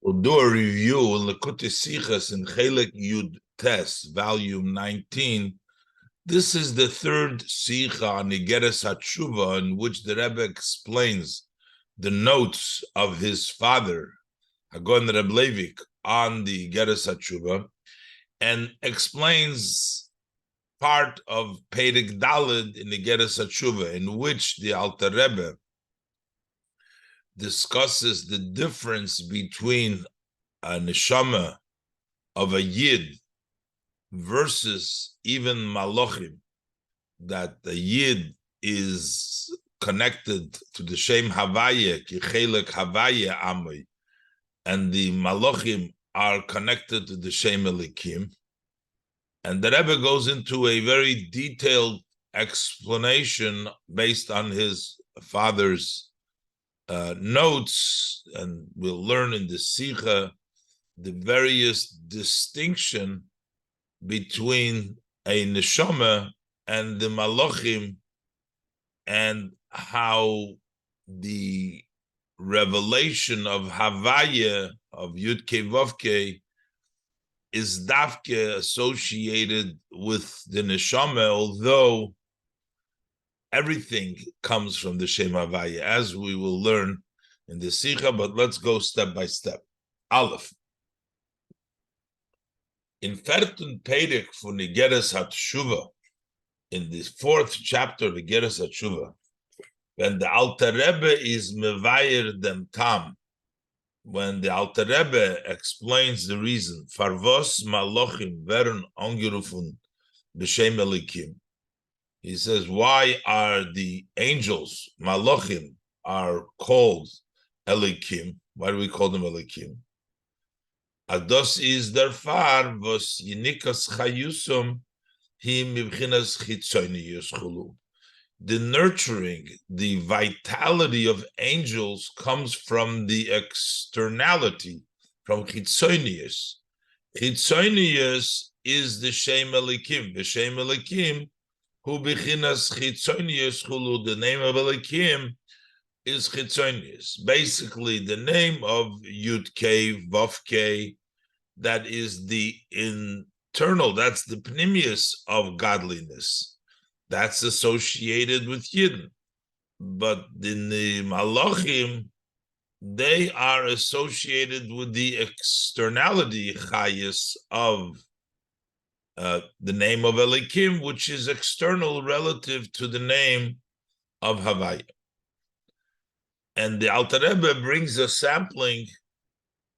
We'll do a review in Likutei Sichos in Chelik Yud Tes, volume 19. This is the third Sicha on Igeres Hateshuvah, in which the Rebbe explains the notes of his father, Hagon Reb Levik, on the Igeres Hateshuvah, and explains part of Perek Daled in Igeres Hateshuvah, in which the Alter Rebbe discusses the difference between a neshama of a yid versus even malachim, that the yid is connected to the Shem Havaya, ki chelek Havaya Amoy, and the malachim are connected to the Shem Elikim. And the Rebbe goes into a very detailed explanation based on his father's notes, and we'll learn in the Sikha the various distinction between a neshama and the malachim, and how the revelation of Havaya, of Yudke Vavke, is dafke associated with the neshama, although everything comes from the Shem Havaya, as we will learn in the Sikha, but let's go step by step. Aleph. In Fertun Perek for Igeres Hateshuvah, in the fourth chapter of Igeres Hateshuvah, when the Alter Rebbe is mevayer dem tam, when the Alter Rebbe explains the reason, Farvos Malochim veren angerufen b'Shem Elikim, he says, why are the angels, Malochim, are called Elikim? Why do we call them Elikim? Ados is der far was yinikas chayusum hi mibchinas chitzonius chulu. The nurturing, the vitality of angels comes from the externality, from chitzonius. Chitzonius is the Shem Elikim. The Shem Elikim, hu b'chinas chitzonius chulu. The name of Elikim is chitzonius. Basically, the name of Yud-Kei, Vav-Kei, that is the internal, that's the pnimius of godliness. That's associated with Yidden. But in the Malachim, they are associated with the externality, chayis, of the name of Elikim, which is external relative to the name of Havaya. And the Alter Rebbe brings a sampling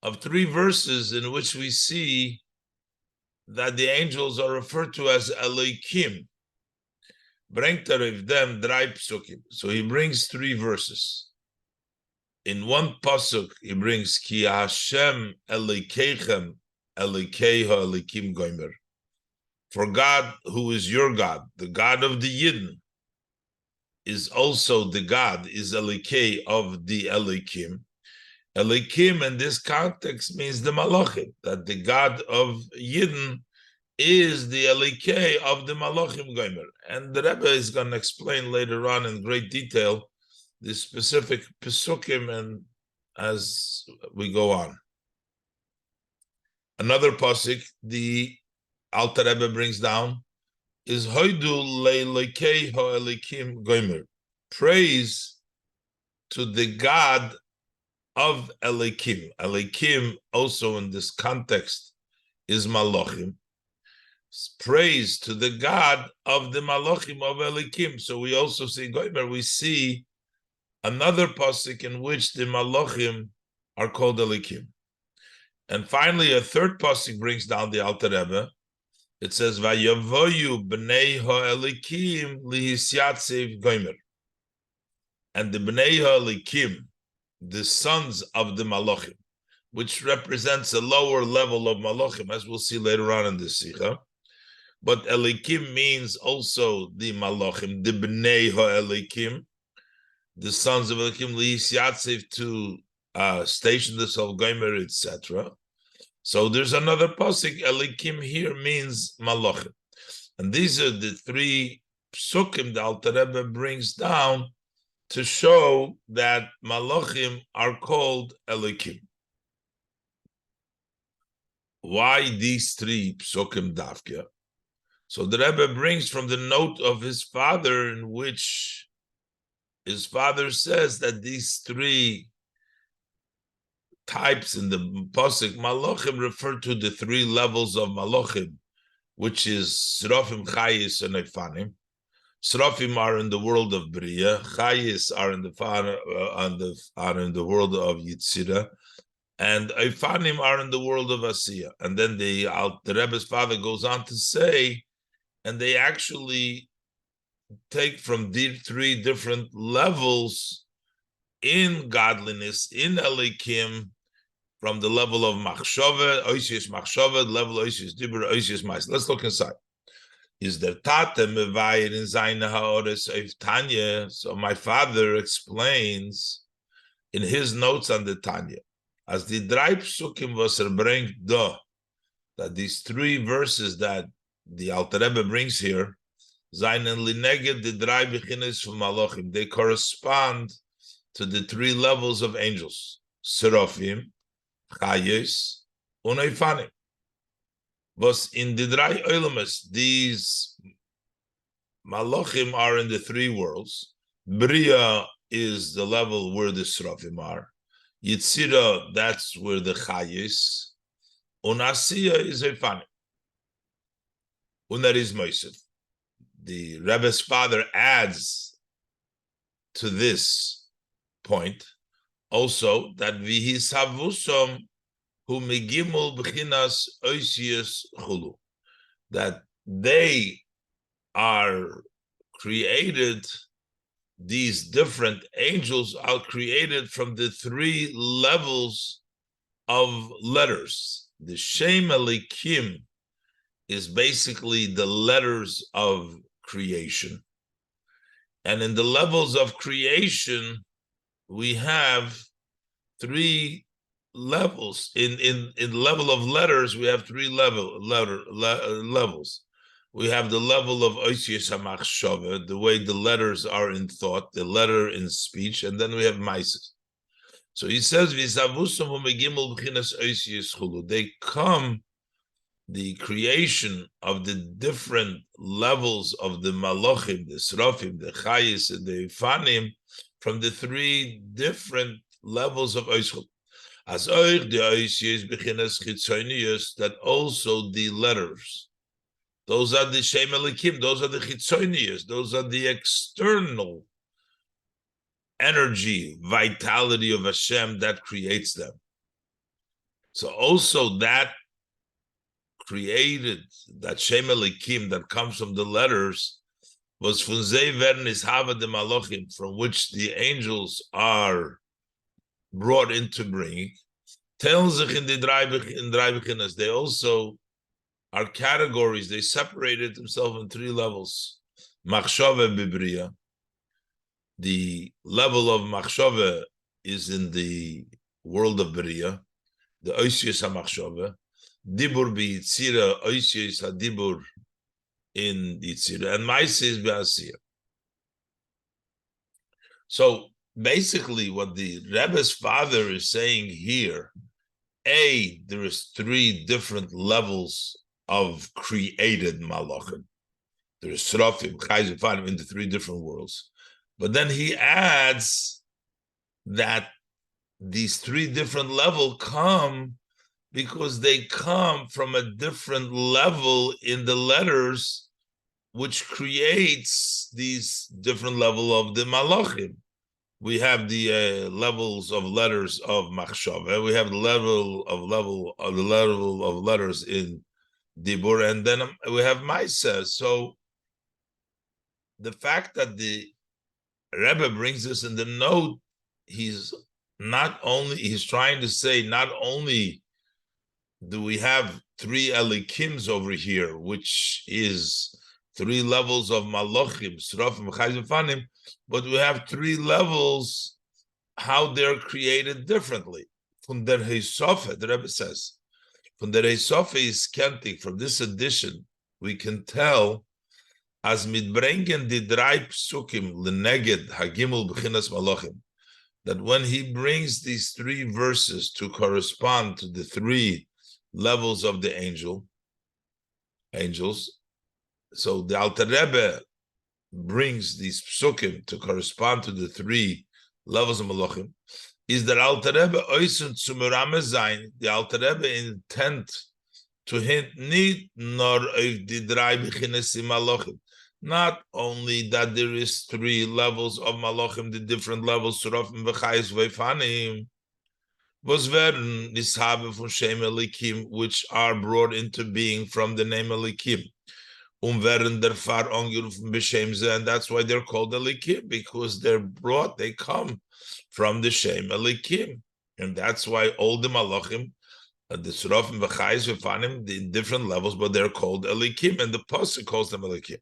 of 3 verses in which we see that the angels are referred to as Elikim. Bringt them drei psukim. So he brings 3 verses. In one pasuk, he brings Ki Hashem Elikeichem Elikei HaElikim Gomer. For God, who is your God, the God of the Yidden, is also the God, is Elikei of the Elikim. Elikim in this context means the Malachim, that the God of Yidden is the Elikei of the Malachim Gomer. And the Rebbe is going to explain later on in great detail the specific Pesukim, and as we go on. Another pasuk the Alter Rebbe brings down is Hoidu le'Elikei ha'Elikim Gomer. Praise to the God of Elikim. Elikim also in this context is Malachim. Praise to the God of the Malachim of Elikim. So we also see Gomer, we see another pasuk in which the Malachim are called Elikim. And finally, a third pasuk brings down the Alter Rebbe. It says, Vayavoyu b'nei ha'Elikim lihisyatsev Gomer. And the b'nei ha'Elikim, the sons of the Malachim, which represents a lower level of Malachim, as we'll see later on in this Sikha. But Elikim means also the Malachim, the Bnei HaElikim, the sons of Elikim, Liis Yatsev, to station themselves, Gomer, etc. So there's another pasuk, Elikim here means Malachim. And these are the 3 psukim the Alter Rebbe brings down to show that Malachim are called Elikim. why these three psukim davka? So the Rebbe brings from the note of his father, in which his father says that these three types in the pasuk Malachim refer to the three levels of Malachim, which is Srofim, Chayis, and Eifanim. Srofim are in the world of Bria, Chayis are in the world of Yitzira, and Eifanim are in the world of Asiya. And then the Rebbe's father goes on to say, and they actually take from these three different levels in godliness, in Elikim, from the level of Machshove, Oisius Machshove, level Oisius Dibur, Oisius Mais. Let's look inside. Is there Tate Mevayir in Zayna Haores of Tanya? So my father explains in his notes on the Tanya, as the drei psukim was bringt do, that these three verses that the Alter Rebbe brings here, Zaynen Lineged the drei bechines from Malachim, they correspond to the three levels of angels: Serafim, Chayes, and Eifanim. Was in the drei Olamas, these Malachim are in the three worlds. Bria is the level where the Serafim are. Yitzira, that's where the Chayes. And Asiya is Eifanim. And that is Moshe. The Rebbe's father adds to this point also that vihis havusom hu megimul b'chinas oisius chulu, that they are created, these different angels are created from the three levels of letters. The Shem Elikim is basically the letters of creation. And in the levels of creation, we have three levels. In level of letters, we have three levels. We have the level of Oisius HaMachshava, the way the letters are in thought, the letter in speech, and then we have Maises. So he says, they come, the creation of the different levels of the Malachim, the Srafim, the Chayis, and the Eifanim, from the three different levels of Oishul. As Oich, the Oishis, Bechinas Chitzonius, that also the letters, those are the Shem Elikim, those are the Chitzonius, those are the external energy, vitality of Hashem that creates them. So also that created, that Shem Elikim that comes from the letters, was von Zei werden is Hava de Malachim, from which the angels are brought into bringing. Tell sich in the drei beginners, they also are categories, they separated themselves in three levels. Machshove Bibria. The level of Machshove is in the world of Bria, the Oisius HaMachshove. Dibur B'Yitzira, Oisius HaDibur in Yitzira, and Maise is B'Asiya. So basically what the Rebbe's father is saying here, there is three different levels of created Malachim. There is Srafim, Chayis, Eifanim in the three different worlds. But then he adds that these three different levels come because they come from a different level in the letters, which creates these different level of the Malachim. We have the levels of letters of Machshava. We have the level of letters in Dibur, and then we have Maisa. So the fact that the Rebbe brings this in the note, he's trying to say not only do we have three Elikims over here, which is three levels of Malachim, Srafim, Chayis, Eifanim, but we have three levels, how they're created differently. From der Heisofe, the Rebbe says, from der Heisofe is kentig, from this edition, we can tell, as mitbrengen die drei psukim, leneged, hagimul, bechinas malachim, that when he brings these three verses to correspond to the three levels of the angels. So the Alter Rebbe brings these psukim to correspond to the 3 levels of Malachim. Is that Alter Rebbe oisen zu merame sein? The Alter Rebbe intent to hint nicht nor auf die 3 Bechines im Malachim. Not only that there is 3 levels of Malachim, the different levels, Surafim v'chayis v'fanim, was werden nishabe von Shem Elikim, which are brought into being from the name Elikim. Werden derfar angerufen b'Shem ze, and that's why they're called Elikim, because they come from the Shem Elikim. And that's why all the Malachim, the Surafim v'chayis v'fanim, in different levels, but they're called Elikim, and the Pasuk calls them Elikim.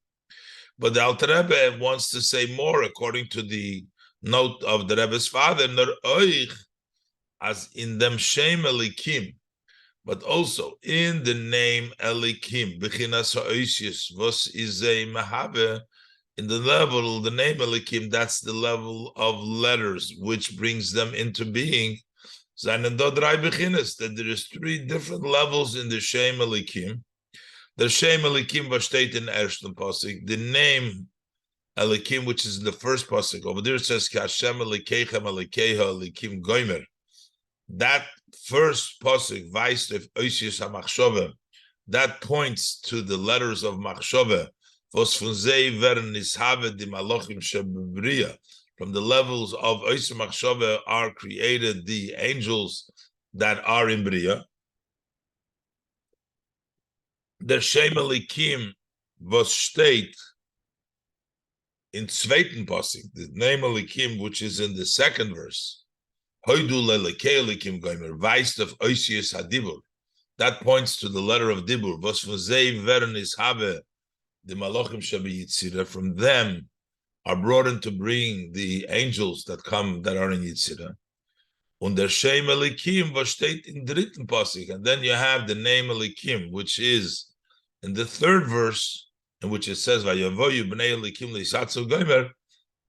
But the Alter Rebbe wants to say more, according to the note of the Rebbe's father, nor oich, as in them Shem Elikim, but also in the name Elikim, Bechinas ha'oisius, vos izei mahave, in the level, the name Elikim, that's the level of letters, which brings them into being. Seinen do 3 Bechinas, that there is 3 different levels in the Shem Elikim. The Shem Elikim was stated in Ershton Pasuk. The name Elikim, which is in the first Pasuk, over there it says, Hashem Elikechem Elikeha Elikim Goimer. That first Pasuk, Vaistref Oisius HaMachshove, that points to the letters of Machshove, Vos von Zei werden Nishave di Malachim Shebebriya. From the levels of Oisius Machshove are created the angels that are in Bria. Der Shem Elikim was steht in zweiten Pasuk, the name Elikim, which is in the second verse. Hoidu lelekei Elikim goimer, weist of Oisius hadibur. That points to the letter of Dibur. Was von zei werden is habe the Malachim shebeyitzira. From them are brought in to bring the angels that are in Yitzira. Und der Shem Elikim was steht in dritten Pasuk, and then you have the name Elikim, which is in the third verse, in which it says, "Vayavoyu bnei Elikim leisatzu gomer,"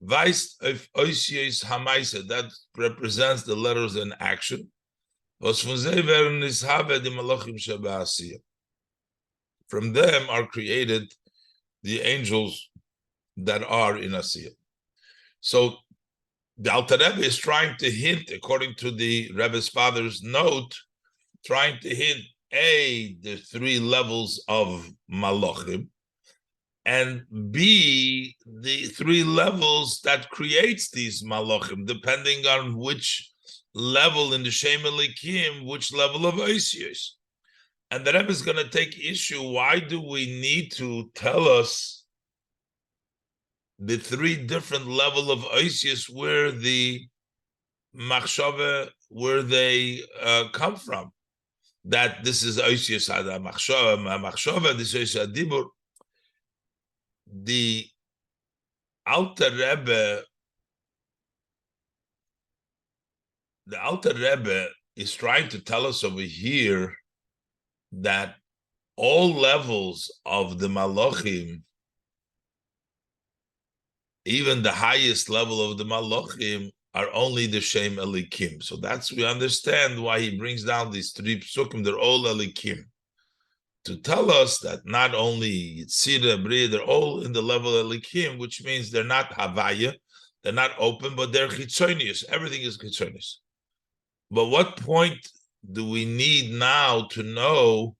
weist of Oisius hamaisa, that represents the letters in action. Was von zei werden is have the Malachim shebeasiya. From them are created the angels that are in Asiya. So the Alter Rebbe is trying to hint, according to the Rebbe's father's note, trying to hint, the 3 levels of Malachim, and B, the 3 levels that creates these Malachim, depending on which level in the Shem Elikim, which level of Oisius. And the Rebbe is going to take issue, why do we need to tell us the 3 different level of Oisius, where the Machshava, where they come from? That this is Oisius Machshava, this is Adibur. The Alter Rebbe is trying to tell us over here that all levels of the Malachim, even the highest level of the Malachim, are only the Shem Elikim. So we understand why he brings down these 3 psukim, they're all Elikim, to tell us that not only Yitzira, Bria, they're all in the level of Elikim, which means they're not Havaya, they're not open, but they're Chitzonius. Everything is Chitzonius. But what point do we need now to know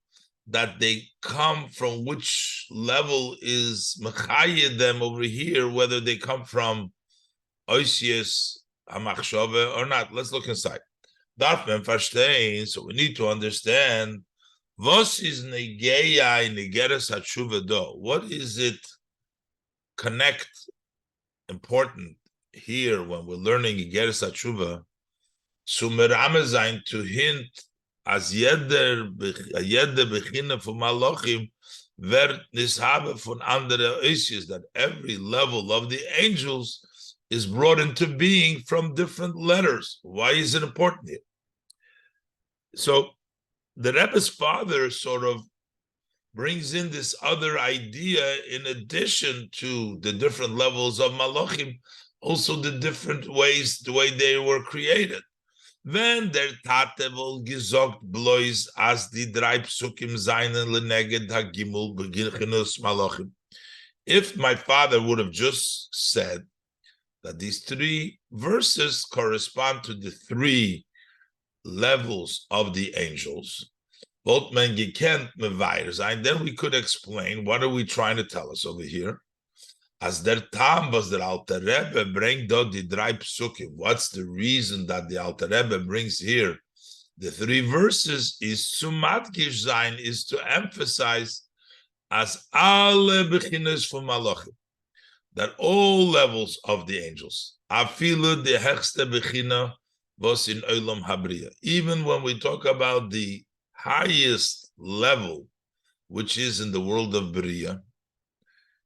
that they come from which level is Mechayed them over here, whether they come from Oisius HaMachshove or not? Let's look inside. Darf man verstehen, so we need to understand, was is Negeya in Igeres Hateshuvah do? What is it important here when we're learning Igeres Hateshuvah? Sumerame sein, to hint as jede Bechine von Malachim wird nishabe von andere Oisius, that every level of the angels is brought into being from different letters. Why is it important here? So the Rebbe's father sort of brings in this other idea, in addition to the different levels of Malachim, also the different ways, the way they were created. Wenn der Tate wohl gesagt bloß, als die drei Psukim seinen leneged hagimul beginchinus malachim. If my father would have just said that these three verses correspond to the three levels of the angels, both men gekent mevayer sein, then we could explain what are we trying to tell us over here. As der Tam was der Alter Rebbe bring dort die drei Psukim. What's the reason that the Alter Rebbe brings here the three verses? Is zu matgish sein, is to emphasize as alle beginners von Malachim, that all levels of the angels, afilu de hechste bechina was in Olam Habriya. Even when we talk about the highest level, which is in the world of Beriya.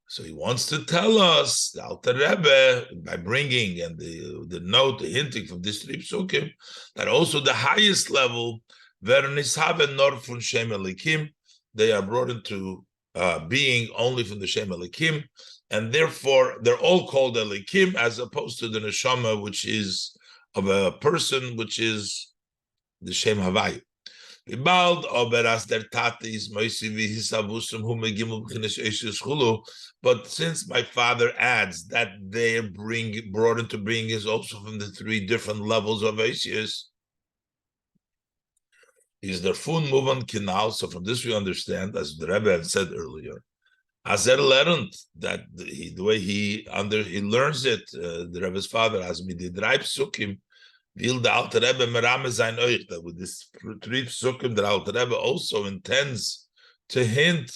So he wants to tell us, the Alter Rebbe, by bringing and the note, the hinting from this three psukim, that also the highest level, Vernishaven nor from Shem Elikim, they are brought into being only from the Shem Elikim, and therefore they're all called Elikim, as opposed to the Neshama, which is of a person, which is the Shem Havayu. But since my father adds that they brought into being is also from the three different levels of Asius, is the fun move on canal. So from this we understand, as the Rebbe had said earlier, as learned that the way he learns it, the Rebbe's father, as me the drei psukim. Will the Alter Rebbe merame sein euch, that with this three psukim, the Alter Rebbe also intends to hint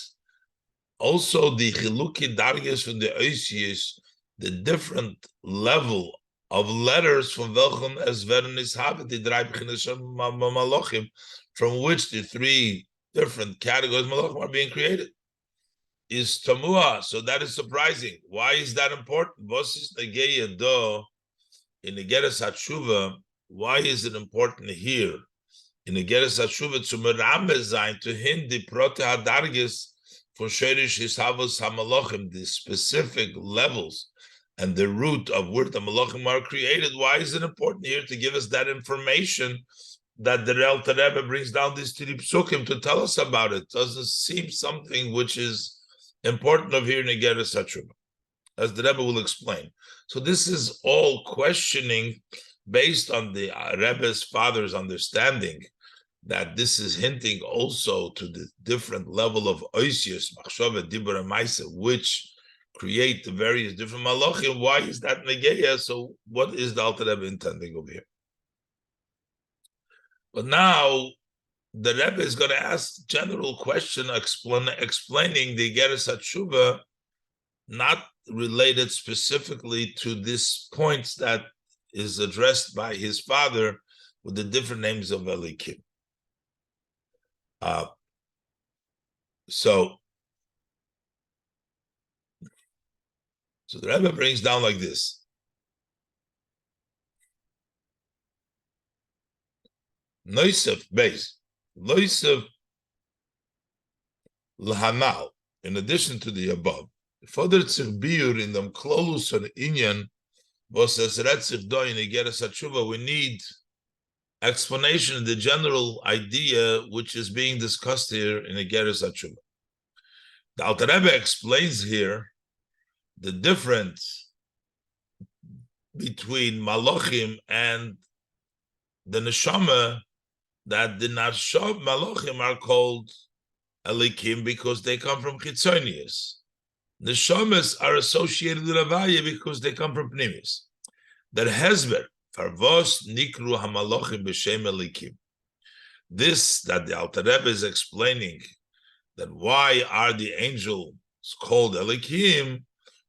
also the chiluki darges from the oisius, the different level of letters from welchem as vernis have the drei malachim, from which the three different categories malachim are being created. Is tamua, so that is surprising. Why is that important? Vos is negeya do in Igeres Hateshuvah. Why is it important here in Igeres Hateshuvah to merame sein, to hint the prote hadargis for sherish hisavos hamalachim, the specific levels and the root of where the malachim are created? Why is it important here to give us that information that the Alter Rebbe brings down these three psukim to tell us about it? Doesn't seem something which is important of here in Igeres Hateshuvah, as the Rebbe will explain. So this is all questioning based on the Rebbe's father's understanding that this is hinting also to the different level of oisius, machshava, dibur, and maisa, which create the various different malachim. Why is that negeya? So what is the Alter Rebbe intending over here? But now the Rebbe is going to ask general question explaining the Igeres Hateshuvah, not related specifically to this points that is addressed by his father with the different names of Elikim. So the Rebbe brings down like this. Noisef base, Noisef Lahanal, in addition to the above, further tzirbiur in them klolus and inyan was as retzich do in Igeres Hateshuvah. We need explanation of the general idea which is being discussed here in Igeres Hateshuvah. The Alter Rebbe explains here the difference between malachim and the neshama, that the nasham malachim are called elikim because they come from chitzonius. Neshamas are associated with Avaya because they come from Pnimis. That Hezber, Farvos Nikru Hamalachim B'Shem Elikim. This, that the Alter Rebbe is explaining, that why are the angels called Elikim,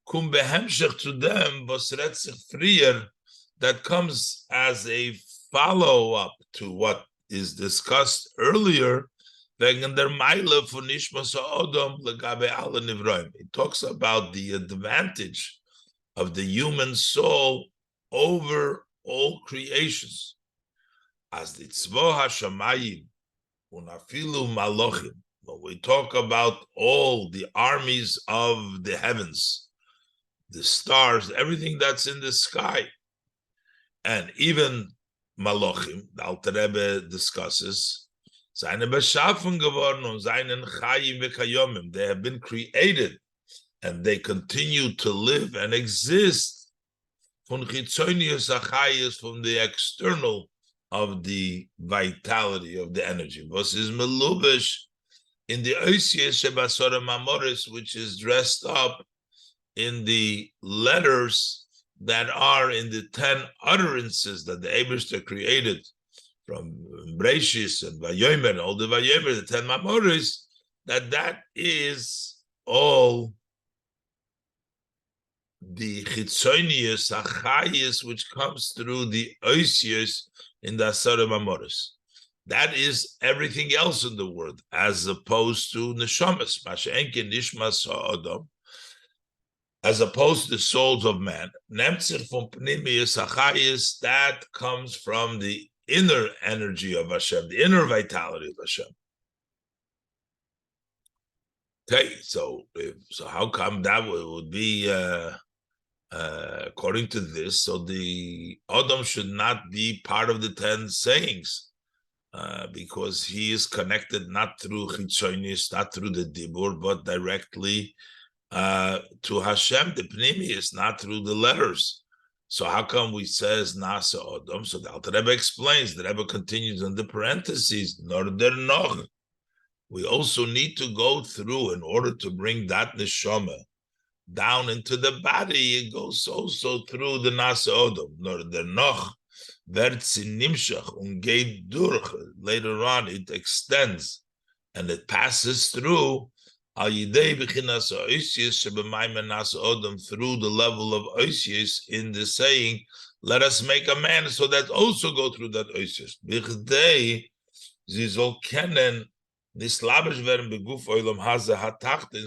kum behemshech to them, Bosretzich Frier, that comes as a follow-up to what is discussed earlier, it talks about the advantage of the human soul over all creations. As the tzvo hashamayim unafilu malochim, when we talk about all the armies of the heavens, the stars, everything that's in the sky, and even Malochim, the Alter Rebbe discusses, seine beschaffen geworden und seinen Chayim v'kayomim. They have been created and they continue to live and exist von chitzonius achayis, from the external of the vitality of the energy. Was is melubish in the oisius shebasora mamoris, which is dressed up in the letters that are in the 10 utterances that the Eibishter created from Breishis and Vayomer and all the Vayomer, the 10 Mamoris, that is all the Chitzonius, Achayis, which comes through the Oisius in the Asara Mamoris. That is everything else in the world, as opposed to Neshamas, Masha'enke Nishmas Ha'adam, as opposed to the souls of man. Nemtzir from Pnimius Achayis, that comes from the inner energy of Hashem, the inner vitality of Hashem. Okay, so how come that would be, according to this, so the Adam should not be part of the 10 sayings, because he is connected not through Chitzonis, not through the Dibur, but directly to Hashem, the Pnimius, not through the letters. So how come we says Nasa Adam? So the Alter Rebbe explains, the Rebbe continues in the parentheses, nor der noch. We also need to go through, in order to bring that neshama down into the body, it goes also through the Nasa Adam. Nor der noch wird sie nimshach und geht durch. Later on, it extends and it passes through through the level of oisius in the saying, let us make a man, so that also go through that oisius.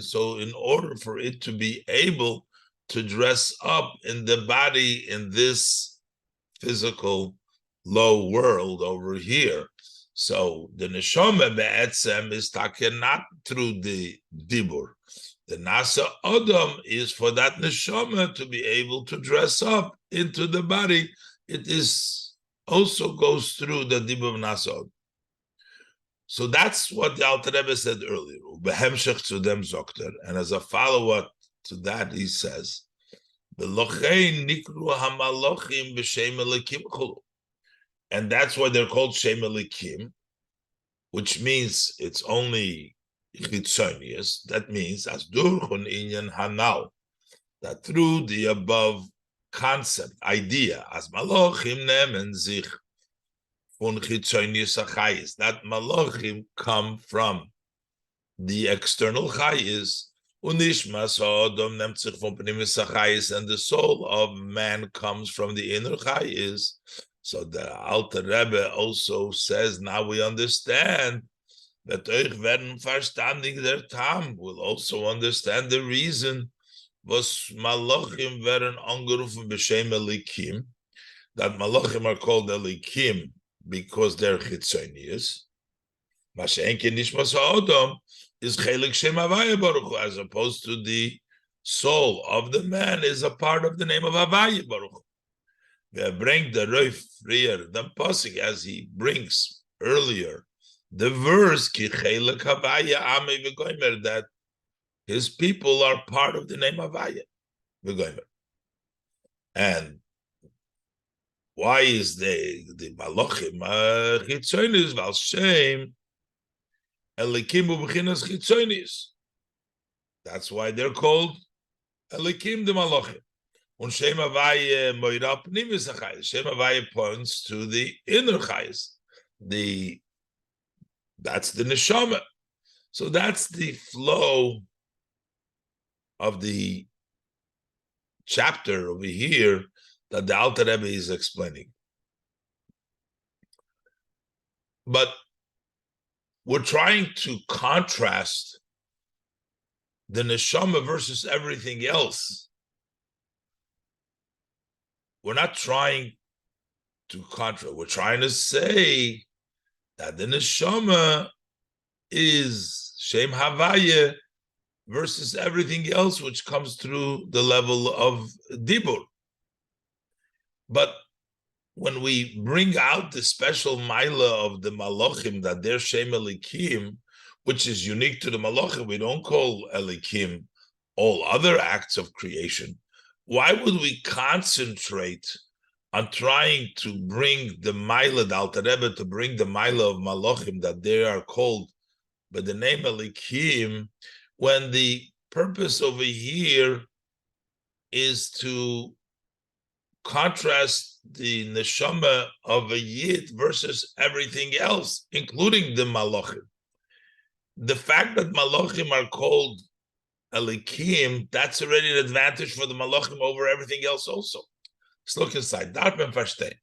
So in order for it to be able to dress up in the body in this physical low world over here. So the neshama be'etzem is taken not through the dibur. The nasa adam is for that neshama to be able to dress up into the body. It is also goes through the dibur nasa adam. So that's what the Alter Rebbe said earlier. Behemshech to them zokter, and as a follow-up to that, he says, "Belochein nikru hamalochim b'shem elikim chulu." And that's why they're called Shem Elikim, which means it's only Chitzonius. That means as durchun inyan hanal, that through the above concept, idea, as Malachim nemen sich von Chitzonius achayis, that Malachim come from the external chayis, unishmas ha'adam nemt sich von pnimis achayis, and the soul of man comes from the inner chayis. So the Alter Rebbe also says, now we understand that euch werden verstandig der Tam, will also understand the reason, was Malachim werden angerufen b'shem Elikim, that Malachim are called Elikim because they're Chitzonius. Masha'enke nishmas ha'odam is chelik Shem Havaya Baruch Hu, as opposed to the soul of the man is a part of the name of Havaya Baruch Hu. Bring the Reif Frier, the Pasuk, as he brings earlier, the verse, that his people are part of the name of Havaya. And why is the Malachim Chitzonis Val Shem Elikim U'Bechinas Chitzonis? That's why they're called Elikim the Malachim. And Shem Havaya Moira Pnimis Achayis. Shem Havaya points to the inner chayis. That's the neshama. So that's the flow of the chapter over here that the Alter Rebbe is explaining. But we're trying to contrast the neshama versus everything else. We're not trying to contrast. We're trying to say that the neshama is Shem Havaya versus everything else which comes through the level of Dibur. But when we bring out the special Maila of the Malachim, that they're Shem Elikim, which is unique to the Malachim, we don't call Elikim all other acts of creation. Why would we concentrate on trying to bring the Maila, the Alter Rebbe, to bring the Maila of Malachim, that they are called by the name Elikim, when the purpose over here is to contrast the neshama of a yid versus everything else, including the malachim. The fact that malachim are called elikim, that's already an advantage for the malachim over everything else also. Let's look inside. Darf man verstehen.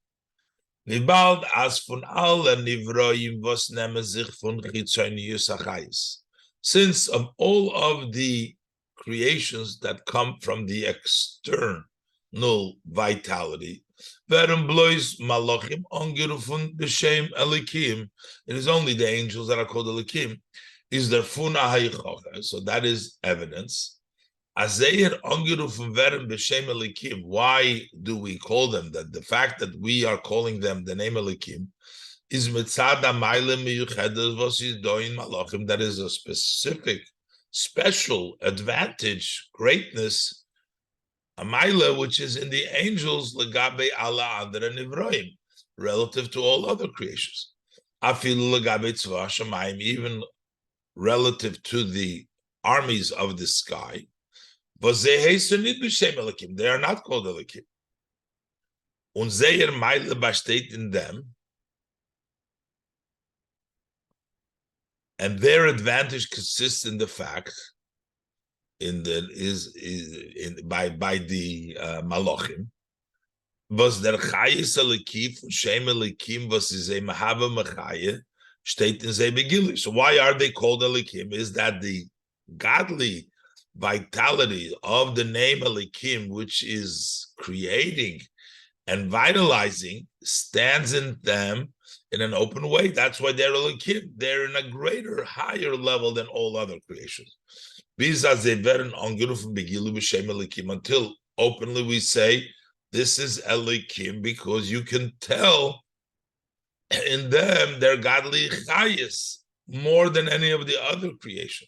Nibald as von allen nivroim was nehmen sich von chitzonius achayis. Since of all of the creations that come from the external vitality, malachim angerufen b'shem elikim. It is only the angels that are called elikim. Is there funa hayichocha? So that is evidence. Azeir angerufen werden b'shem elikim. Why do we call them that? The fact that we are calling them the name elikim is mitzad ha'mayla miyuchedes vos is doin malachim. That is a specific, special advantage, greatness, a maila, which is in the angels, legabe ala adra nivroim, relative to all other creations. Afilu legabe tzva shamayim, even relative to the armies of the sky. They are not called elikim. Und zeir maila besteht in them, and their advantage consists in the fact by the malachim was der chayis elikim shem elikim was is a mahava machaya steht in ze begili. So why are they called elikim? Is that the godly vitality of the name elikim, which is creating and vitalizing, stands in them in an open way. That's why they're elikim. They're in a greater, higher level than all other creations. Until openly we say this is elikim, because you can tell in them they're godly chayis more than any of the other creation.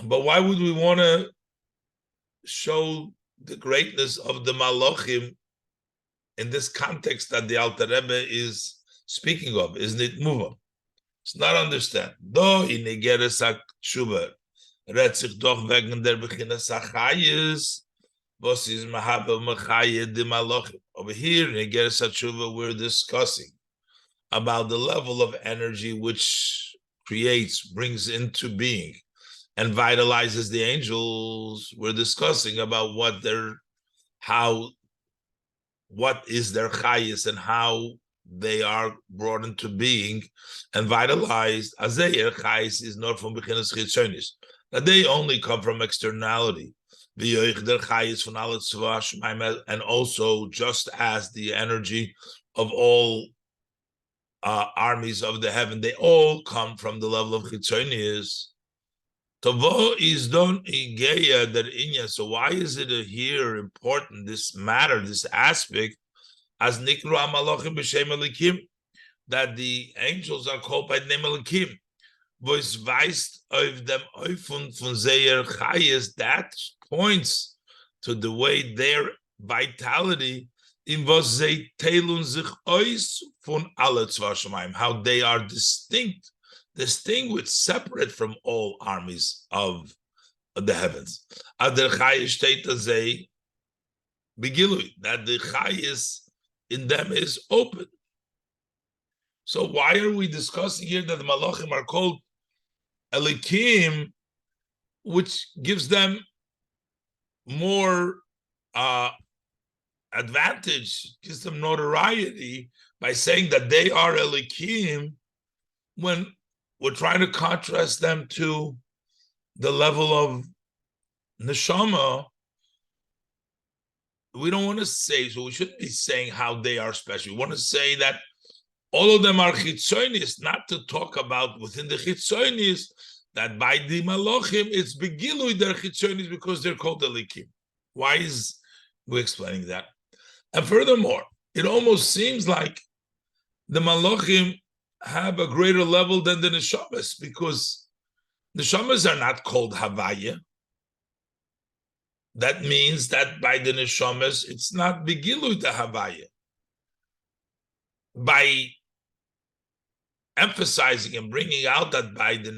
But why would we want to show the greatness of the malachim in this context that the Alter Rebbe is speaking of? Isn't it move? It's not understand. Do in Igeres Hateshuvah redt sich doch wegen der Beginnes Achayis, was is Mahaba Machaya de Malachim. Over here in Igeres Hateshuvah, we're discussing about the level of energy which creates, brings into being, and vitalizes the angels. We're discussing about what is their chayis and how they are brought into being and vitalized. Azeir chayis is not from beginnes chitzonis, that they only come from externality. And also, just as the energy of all armies of the heaven, they all come from the level of chitzonis. Tavo is don igeya der inya. So why is it here important, this matter, this aspect, as nikru amalachim b'shem elikim, that the angels are called by the name elikim? Was weist auf dem Eufund von seir chayes, that points to the way their vitality in was they teilun sich ois von alle tzva shamayim, how they are distinguished, separate from all armies of the heavens. Ader chayes steht azay begilui, that the chayes in them is open. So why are we discussing here that the malachim are called elikim, which gives them more advantage, gives them notoriety by saying that they are elikim, when we're trying to contrast them to the level of neshama? We don't want to say, so we shouldn't be saying how they are special. We want to say that all of them are chitzonis, not to talk about within the chitzonis, that by the malachim, it's begilui their chitzonis because they're called elikim. Why is we explaining that? And furthermore, it almost seems like the Malachim have a greater level than the Neshamas, because Neshamas are not called Havaya. That means that by the Neshamas, it's not Begilu the Havaya. By emphasizing and bringing out that by the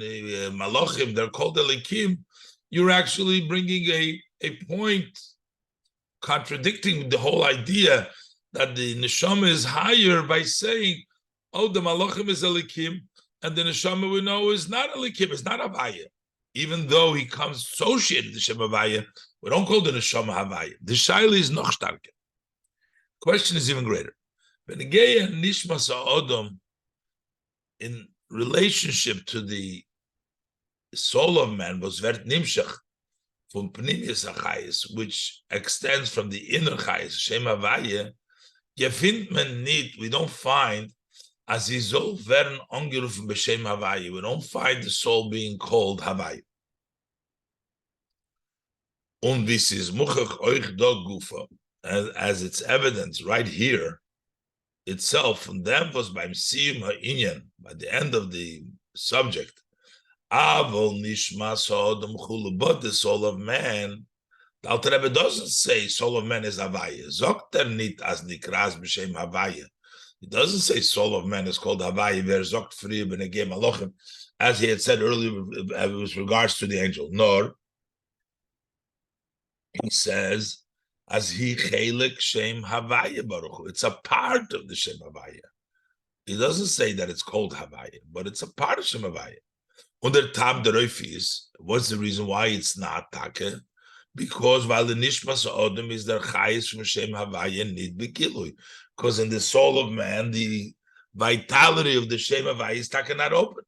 Malachim, they're called Elikim, you're actually bringing a point contradicting the whole idea that the Neshama is higher by saying, oh, the Malachim is Elikim, and the Neshama we know is not Elikim, it's not Havaya. Even though he comes associated with the Shem Havaya, we don't call the Neshama Havaya. The Shaila is noch starker. Question is even greater. Benegeya Nishmas Ha'odom, in relationship to the soul of man, was vert nimshach from Pnimius HaChayis, which extends from the inner Chayis, Shem Havaya, we don't find as he soul werden angerufen b'Shem Havaya. We don't find the soul being called Havaya. Und wie es ist muchach euch da gufa, as it's evidence right here itself, and them was beim Siyum ha'inyan, by the end of the subject, Avol nishmas ha'odom chulu, but the soul of man, the Alter Rebbe doesn't say soul of man is Havaya. Zogt nit as nikras b'Shem Havaya. It doesn't say soul of man is called Havaya, ver zogt friya b'negei malachim, as he had said earlier with regards to the angel. Nor, he says, as he chelik Shem Havaya Baruch Hu. It's a part of the Shem Havaya. He doesn't say that it's called Havaya, but it's a part of Shem Havaya. Under Tab Deroifis, what's the reason why it's not Take? Because while the Nishmas Odom is their Chayis from Shem Havaya need Begilui. Because in the soul of man, the vitality of the Shem Havaya is Take not open.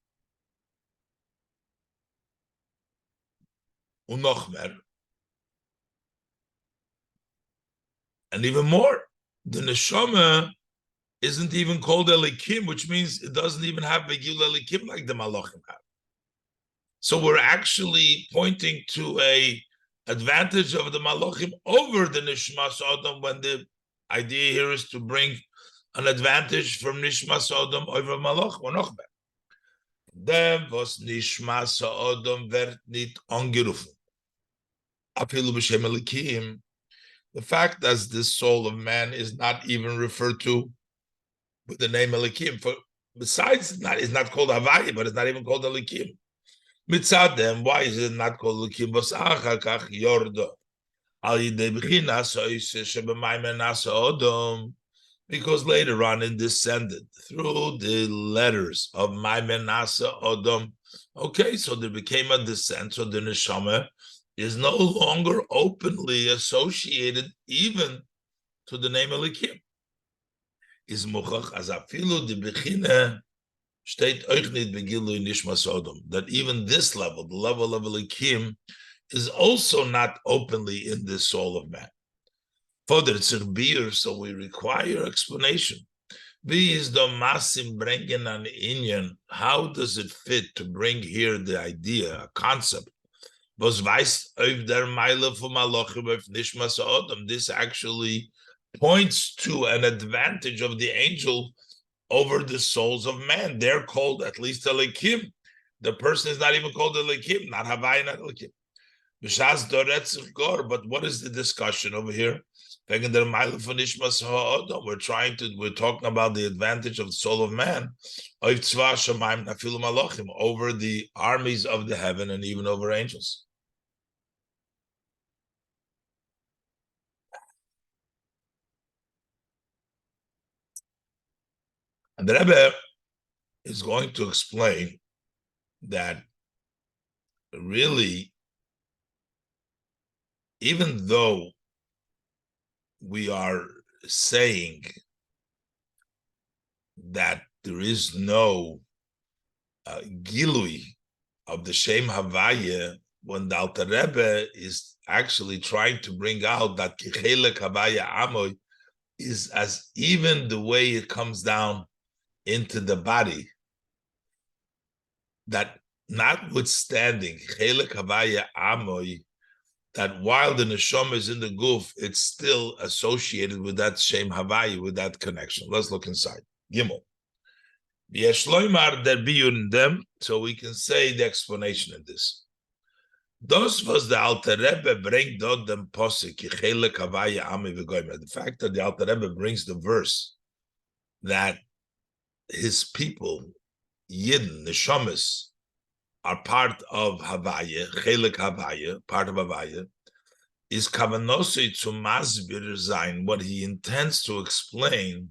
Unochmer. And even more, the Neshama isn't even called Elikim, which means it doesn't even have Begil Elikim like the Malachim have. So we're actually pointing to a advantage of the Malachim over the Nishmas Odom, when the idea here is to bring an advantage from Nishmas Odom over Malach. Dem was Nishmas Odom wird nicht angerufen. Afilu b'Shem Elikim. The fact that this soul of man is not even referred to with the name Elikim, besides it's not called Havaya, but it's not even called Elikim. Mitzadem, why is it not called Elikim? Because later on it descended through the letters of Maimen Nasa Odom. Okay, so there became a descent, so the Neshama is no longer openly associated even to the name Elikim. Is muchach as afilu de bechina steht euch nit begilu nishmas odom, that even this level, the level of Elikim, is also not openly in the soul of man. Further, it's a beer, so we require explanation. Wie is the masim bringen an inyan? How does it fit to bring here the idea, a concept? Was weiß auf der Meile von Malachim auf Nishmas Odom. This actually points to an advantage of the angel over the souls of man. They're called at least Elikim. The person is not even called Elikim, not Havaya, not Elikim. But what is the discussion over here? We're talking about the advantage of the soul of man over the armies of the heaven and even over angels. And the Rebbe is going to explain that really, even though we are saying that there is no gilui of the Shem Havaya, when the Alter Rebbe is actually trying to bring out that Kichelek Havaya Amoy is as even the way it comes down into the body, that notwithstanding Chelek Havaya Amoy that while the neshama is in the guf, it's still associated with that shem havaya, with that connection. Let's look inside. Gimel. Yeshloimar der biyun them, so we can say the explanation in this. Das was the Alter Rebbe bring dort dem posik chelek havaya ami v'goyim. The fact that the Alter Rebbe brings the verse that his people, Yidden, neshamas, are part of Havaya, Chelek Havaya, part of Havaya, is Kavanosei to Masbir Zain, what he intends to explain,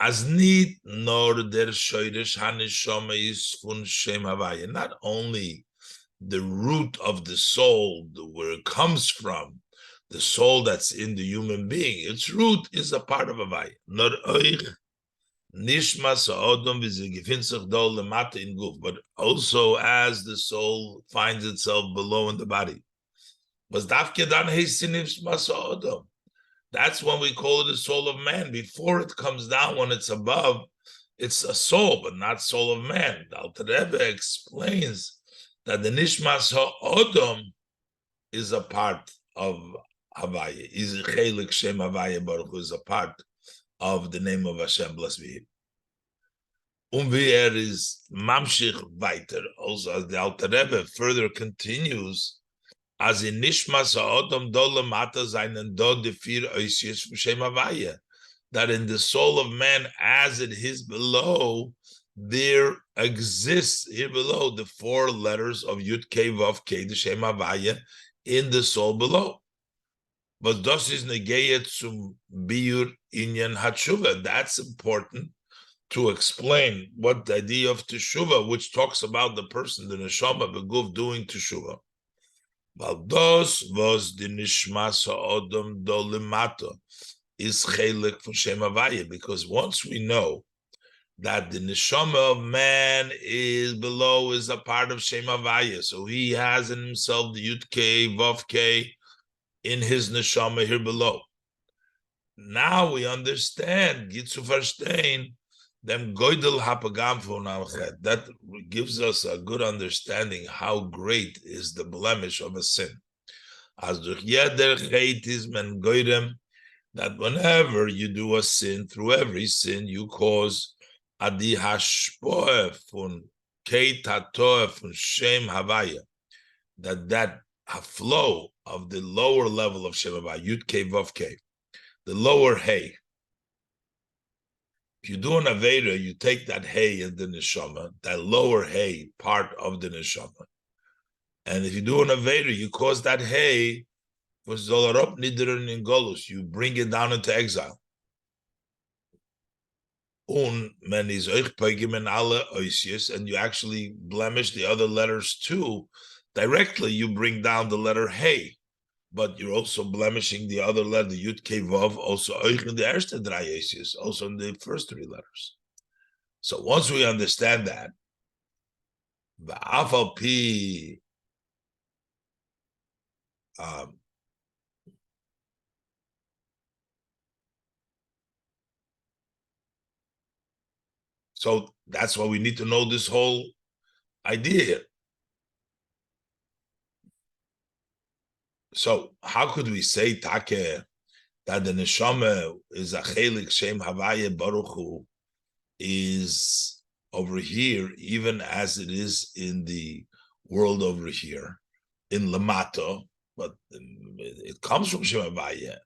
as need nor der Shoirish Hanishoma is fun Shem Havaya, not only the root of the soul, where it comes from, the soul that's in the human being, its root is a part of Havaya, nor oich, Nishmas Odom v'zegefinzach dol lemata in guf, but also as the soul finds itself below in the body. Was dafke dan heisin nishmas Odom. That's when we call it the soul of man. Before it comes down, when it's above, it's a soul, but not soul of man. The Alter Rebbe explains that the nishmas Odom is a part of Havaya. Is chelik shem Havaya Baruch Hu, is a part of the name of Hashem, blessed be Him. Is mamshich weiter. Also, as the Alter Rebbe further continues, as in nishmas ha'odom do lemata zainen do defir oisius v'shem havaya, that in the soul of man, as it is below, there exists here below the 4 letters of Yud Kei Vav Kei, the Shem Havaya, in the soul below. But das is negayet zum biur inyan hateshuvah. That's important to explain what the idea of teshuvah, which talks about the person, the neshama, the guf, doing teshuvah. But das was the nishmas ha'odom do lemata is chelik for Shem Havaya, because once we know that the neshama of man is below, is a part of Shem Havaya, so he has in himself the Yud Kei Vav Kei in his neshama here below. Now we understand, Gitzu verstehen, dem Goydel Hapagam von Amchet. That gives us a good understanding how great is the blemish of a sin. As durch jeder Chet is men Goydem, that whenever you do a sin, through every sin, you cause Adi Hashpoe von Keit Hatoe von Shem Havaya, that a flow of the lower level of Shem Havaya, Yud Kei Vav Kei, the lower Hey. If you do an Aveda, you take that Hey in the Neshama, that lower Hey part of the Neshama. And if you do an Aveda, you cause that Hey, was Zolarop Nidron in Golus, you bring it down into exile. And you actually blemish the other letters too. Directly, you bring down the letter Hey, but you're also blemishing the other letter, the Yud Kei Vav, also in the erste drei Yesius, also in the first 3 letters. So once we understand that, so that's why we need to know this whole idea here. So how could we say Take that the neshama is a chelik Shem Havaya Baruch Hu is over here, even as it is in the world over here, in Lamato, but it comes from Shem Havaya,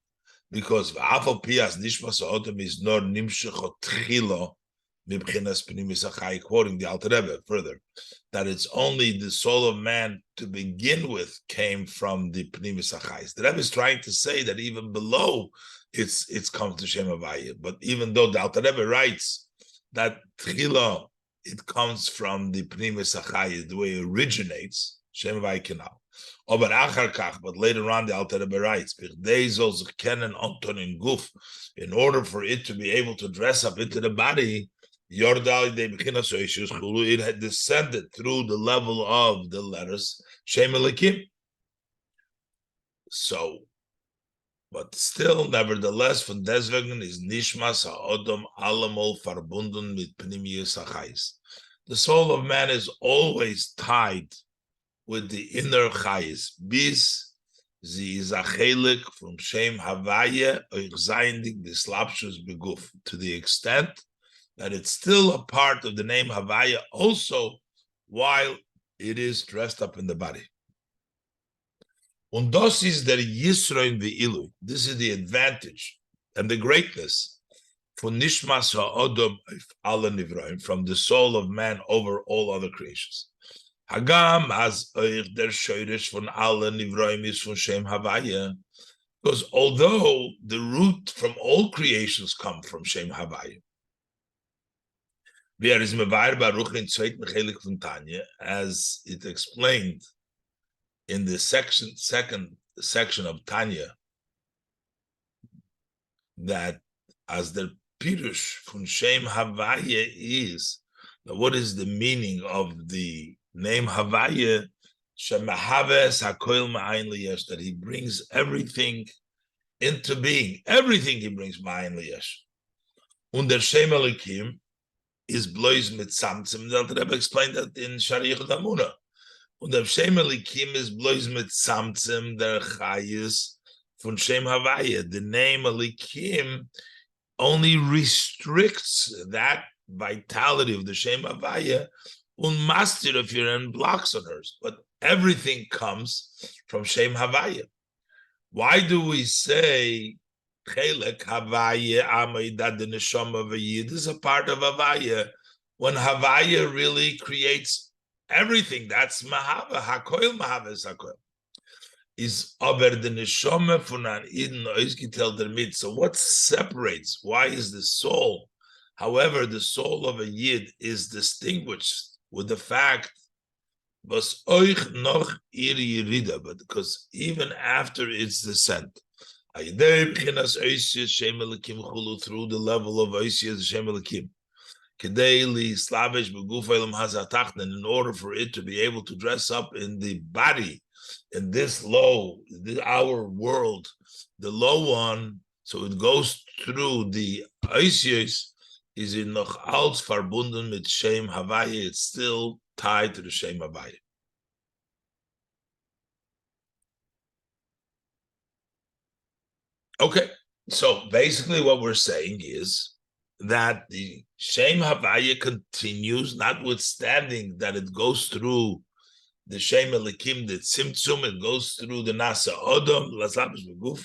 because V'afal Pias Nishmas Ha'odom is nor Nimshech Otchilo, quoting the Alter Rebbe further, that it's only the soul of man to begin with came from the Pnimis Achais. The Rebbe is trying to say that even below it's comes to Shem Havaya, but even though the Alter Rebbe writes that Tchila, it comes from the Pnimis Achais, the way it originates, Shem Havaya Kenal. But later on, the Alter Rebbe writes, in order for it to be able to dress up into the body, it had descended through the level of the letters Shem Elikim. So, but still, nevertheless, von deswegen is Nishmas Ha'odom Alamol verbunden mit Pnimius Achais. The soul of man is always tied with the inner Chais, bis sie is a chelik from Shem Havaya euch zeindig des Lapshus beguf, to the extent that it's still a part of the name Havaya also while it is dressed up in the body. Und das ist der Yisroin v'ilu. This is the advantage and the greatness for Nishmas ha'odom ala nivraim, from the soul of man over all other creations. Hagam as euch der Shoirish von ala nivraim is von Shem Havaya, because although the root from all creations come from Shem Havaya, as it explained in the second section of Tanya, that as the Pirush from Shem Havaya is, what is the meaning of the name Havaya? Shemahaves hakoil ma'ayin liyesh, that he brings everything into being. Everything he brings ma'ayin liyesh. Und der Shem Elikim is blois mit samtzim. The Rebbe explained that in Shariach Damuna. Und der Shem Elikim is blois mit samtzim der chayis von Shem Havaya. The name Elikim only restricts that vitality of the Shem Havaya, unmastir of your and blocks on hers. But everything comes from Shem Havaya. Why do we say Chelek Havaya Amay, that the neshama of a Yid is a part of Havaya, when Havaya really creates everything? That's Mahava. Hakoil Mahava is Hakoil. Is aber the neshama von an Eden oisgitel der mit. So what separates? Why is the soul? However, the soul of a Yid is distinguished with the fact, but because even after its descent, through the level of Oisias Shem Elikim, in order for it to be able to dress up in the body, in this our world, the low one, so it goes through the Oisias, is in noch als verbunden mit Shem Havaya, it's still tied to the Shem Havaya. Okay, so basically what we're saying is that the Shem Havaya continues, notwithstanding that it goes through the Shem Elikim, the Tzimtzum, it goes through the Nasa Odom, Lazabish Beguf,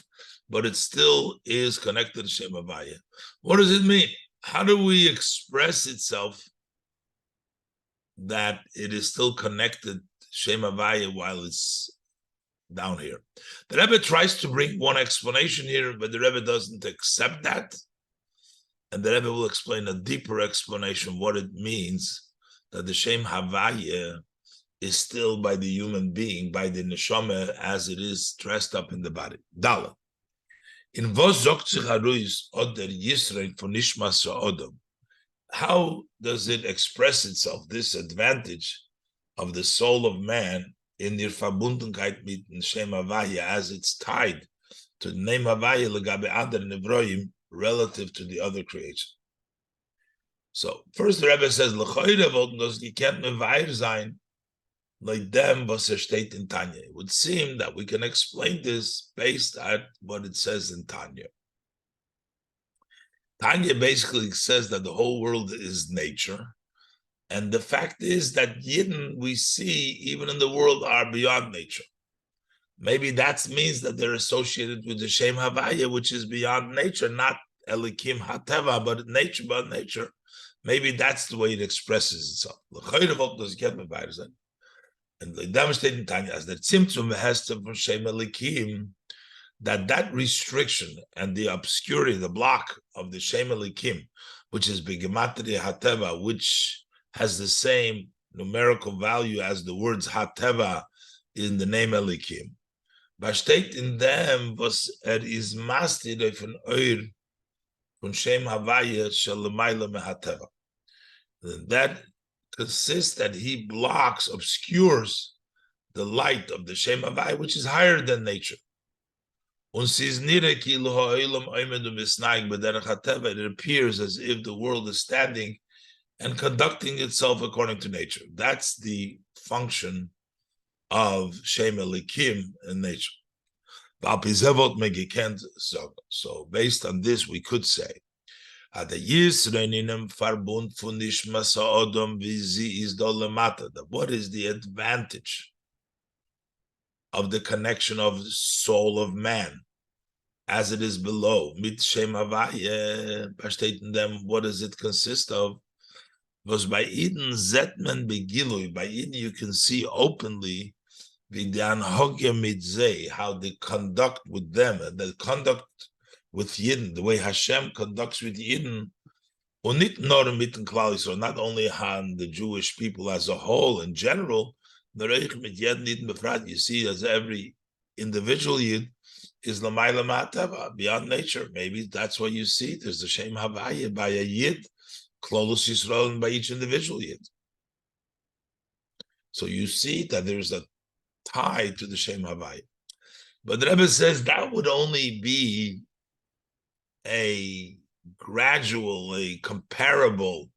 but it still is connected to Shem Havaya. What does it mean? How do we express itself that it is still connected to Shem Havaya while it's down here? The Rebbe tries to bring one explanation here, but the Rebbe doesn't accept that. And the Rebbe will explain a deeper explanation what it means that the Shem Havaya is still by the human being, by the neshama, as it is dressed up in the body. Dala. In vos zogt sich haruis oder Yisrael von Nishmas ha'odom. How does it express itself, this advantage of the soul of man in their Verbundenheit mit Shem Havaya, as it's tied to the name Havaya legabe ander nevroim, relative to the other creation? So first the Rebbe says, L'choyre wollten das gekent mevair sein, like them was steht in Tanya. It would seem that we can explain this based on what it says in Tanya. Tanya basically says that the whole world is nature, and the fact is that Yidden we see even in the world are beyond nature. Maybe that means that they're associated with the Shem Havaya, which is beyond nature, not Elikim Hateva, but nature by nature. Maybe that's the way it expresses itself. And the demonstrating Tanya as the Tzimtzum Hester from Shem Elikim, that restriction and the obscurity, the block of the Shem Elikim, which is Begematria Hateva, which has the same numerical value as the words Hateva in the name Elikim. Besteht in them was is mastir of an oir von Shem Havaya shalamayla mehateva. That consists that he blocks, obscures the light of the Shem Havaya, which is higher than nature. It appears as if the world is standing and conducting itself according to nature. That's the function of Shem Elikim in nature. So based on this, we could say, that what is the advantage of the connection of the soul of man as it is below? Mit Shem Havaya, what does it consist of? Was by Eden Zetman Begilui, by Eden you can see openly how they conduct with them, and the conduct with Yidden, the way Hashem conducts with Yidden, not only on the Jewish people as a whole in general, you see as every individual Yid is Lamayla Matava, beyond nature. Maybe that's what you see. There's the Shem Havaya by a Yid, Klolus Yisrael, and by each individual Yid. So you see that there's a tie to the Shem Havaya. But the Rebbe says that would only be a gradual, a comparable.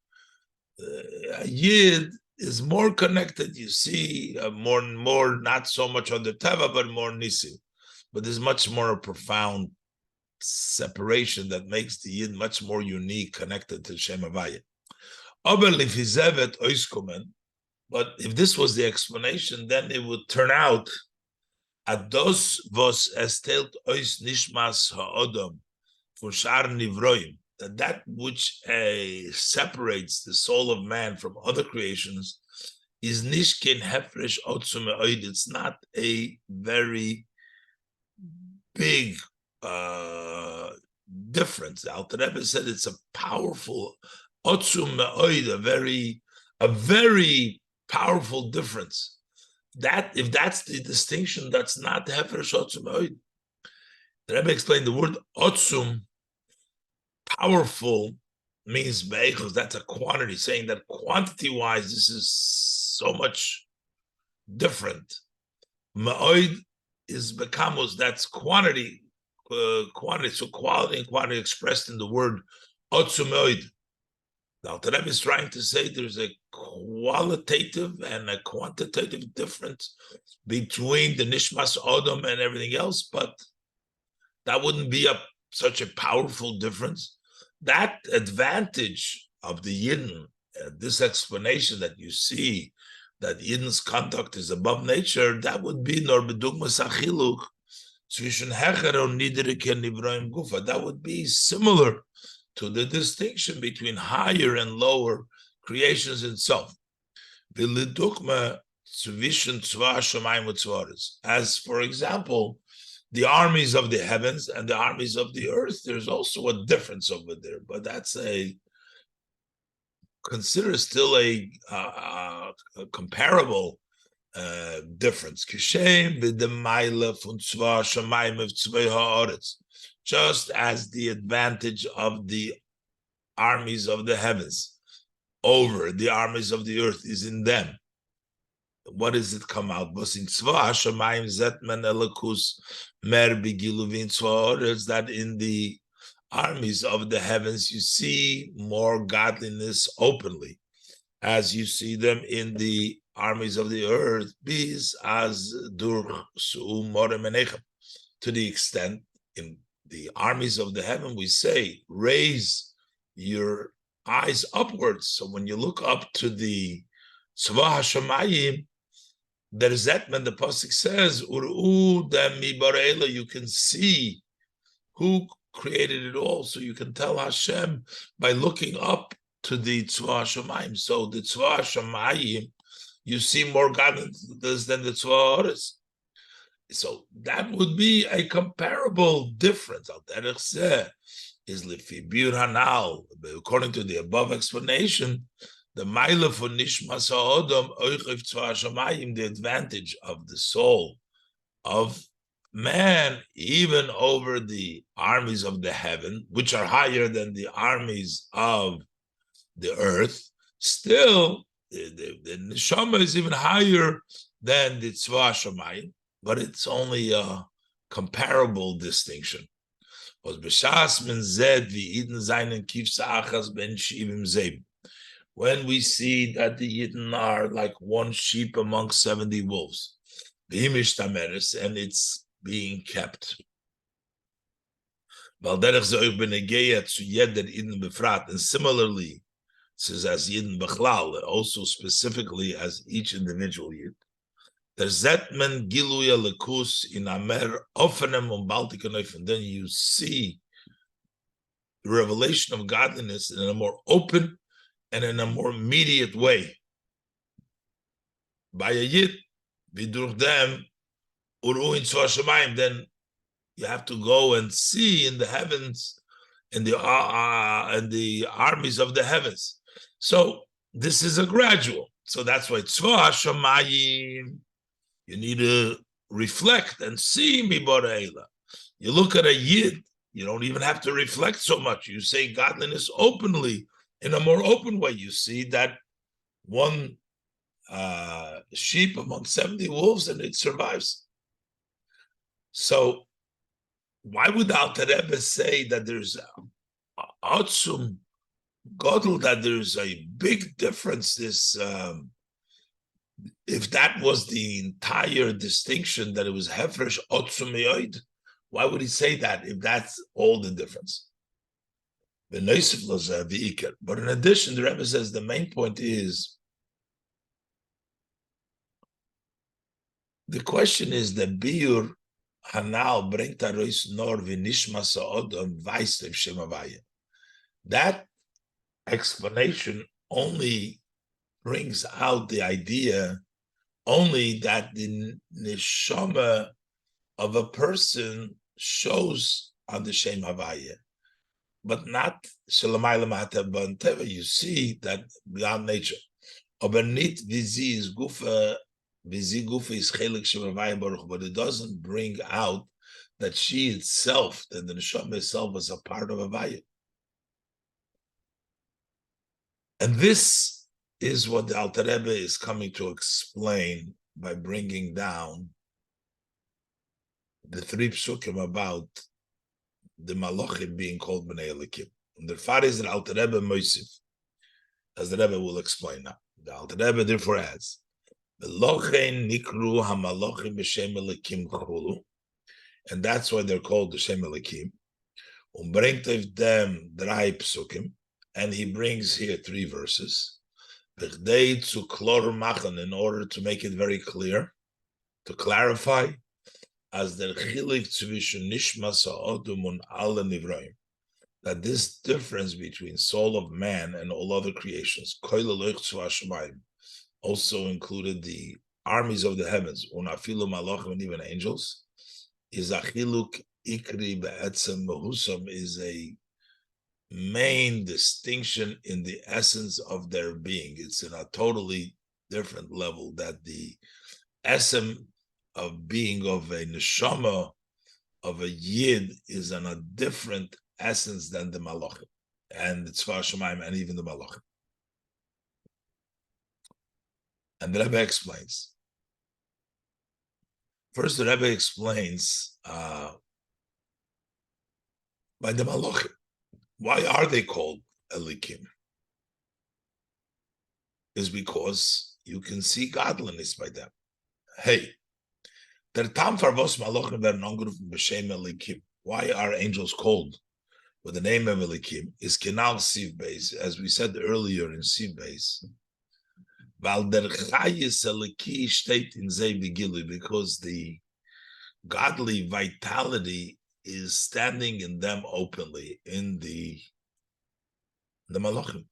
A Yid is more connected. You see, more and more, not so much on the Teva, but more Nisi. But there's much more a profound separation that makes the Yid much more unique, connected to Shem Havaya. But if this was the explanation, then it would turn out Ados vos estelt ois nishmas ha'odom for shar nivroim, that which separates the soul of man from other creations is nishkin hefresh otzum oid. It's not a very big difference. The Alter Rebbe said it's a powerful otzum oid, a very powerful difference. That if that's the distinction, that's not the hefresh otzum oid. The Rebbe explained the word otzum, powerful, means be'echos. That's a quantity, saying that quantity-wise, this is so much different. Ma'oid is bekamos, that's quantity, quantity. So quality and quantity expressed in the word otzum oid. Now, the Rebbe is trying to say there's a qualitative and a quantitative difference between the Nishmas Odom and everything else, but that wouldn't be such a powerful difference. That advantage of the Yidden, this explanation that you see, that Yidden's conduct is above nature, that would be nor bedugmas achiluk zwischen hecher und niedrige nivroim gufa. That would be similar to the distinction between higher and lower creations itself. As, for example, the armies of the heavens and the armies of the earth, there's also a difference over there, but that's considered still a comparable difference. Just as the advantage of the armies of the heavens over the armies of the earth is in them. What does it come out? That in the armies of the heavens you see more godliness openly, as you see them in the armies of the earth, to the extent in the armies of the heaven we say, raise your eyes upwards. So when you look up to the Tzva HaShamayim, there is that when the pasuk says, you can see who created it all. So you can tell Hashem by looking up to the Tzva HaShamayim. So the Tzva HaShamayim, you see more godliness than the Tzva HaOretz. So that would be a comparable difference. Is Lifibir Hanal, according to the above explanation, the Maila for Nishmas Ha'odom, Oichev Tzva HaShamayim, the advantage of the soul of man, even over the armies of the heaven, which are higher than the armies of the earth, still the Neshama is even higher than the Tzva HaShamayim, but it's only a comparable distinction. When we see that the Yidden are like one sheep among 70 wolves, and it's being kept. And similarly, says as Yidden Bechlal, also specifically as each individual Yid. There's Zetman Giluya Lekus in Amer Ofenem Baltikanoif, and then you see the revelation of godliness in a more open and in a more immediate way. By a Yid, Vidur them, Uruin Swashamayim, then you have to go and see in the heavens, in the armies of the heavens. So this is a gradual. So that's why Tzva Hashamayim, you need to reflect and see mi Boreila. You look at a Yid, you don't even have to reflect so much. You say godliness openly, in a more open way. You see that one sheep among 70 wolves and it survives. So why would the Alter Rebbe say that there's Atzum Godel, that there's a big difference? This, if that was the entire distinction, that it was Hefresh Atzum Yoid, why would he say that if that's all the difference? But in addition, the Rebbe says the main point is, the question is the Biur Hanal bringt arois nor v'nishma sa'odom v'aistev shemavaya. That explanation only brings out the idea only that the neshama of a person shows on the Shem Havaya, but not Shalamayla Mahata. You see that beyond nature. Aber nit vizi is gufa. Vizi gufa is chelik Shem Havaya baruch, but it doesn't bring out that she itself, that the neshama itself, was a part of Havaya. And this is what the Alter Rebbe is coming to explain by bringing down the 3 psukim about the Malachim being called Bnei Elikim. And the far is the Alter Rebbe Moisif, as the Rebbe will explain now. The Alter Rebbe therefore adds, Velochein nikru hamalachim b'shem Elikim chulu, and that's why they're called the Shem Elikim. Bringt of them 3 psukim, and he brings here 3 verses. In order to make it very clear, to clarify, as the that this difference between soul of man and all other creations, also included the armies of the heavens, and even angels, is a chiluk ikri be'etzem mehusam, is a main distinction in the essence of their being. It's in a totally different level, that the essence of being of a neshama, of a yid, is in a different essence than the malachim and the tzva shamayim and even the malachim. And the Rebbe explains. First, the Rebbe explains by the malachim. Why are they called Elikim? Is because you can see godliness by them. Hey, why are angels called with the name of Elikim? Is Kenal Siv Beis, as we said earlier in Siv Beis, because the godly vitality is standing in them openly, in the Malachim.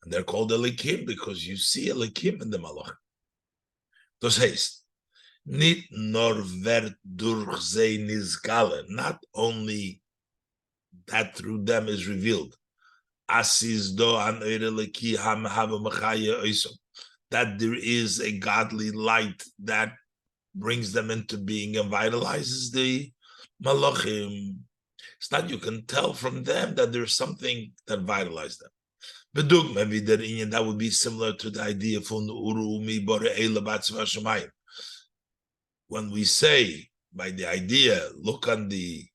And they're called Elikim because you see Elikim in the Malachim. Das heißt, nicht nur wird durch sie nizgale, not only that through them is revealed, that there is a godly light that brings them into being and vitalizes the Malachim. It's not, you can tell from them that there's something that vitalizes them. Maybe that would be similar to the idea from when we say by the idea, look on the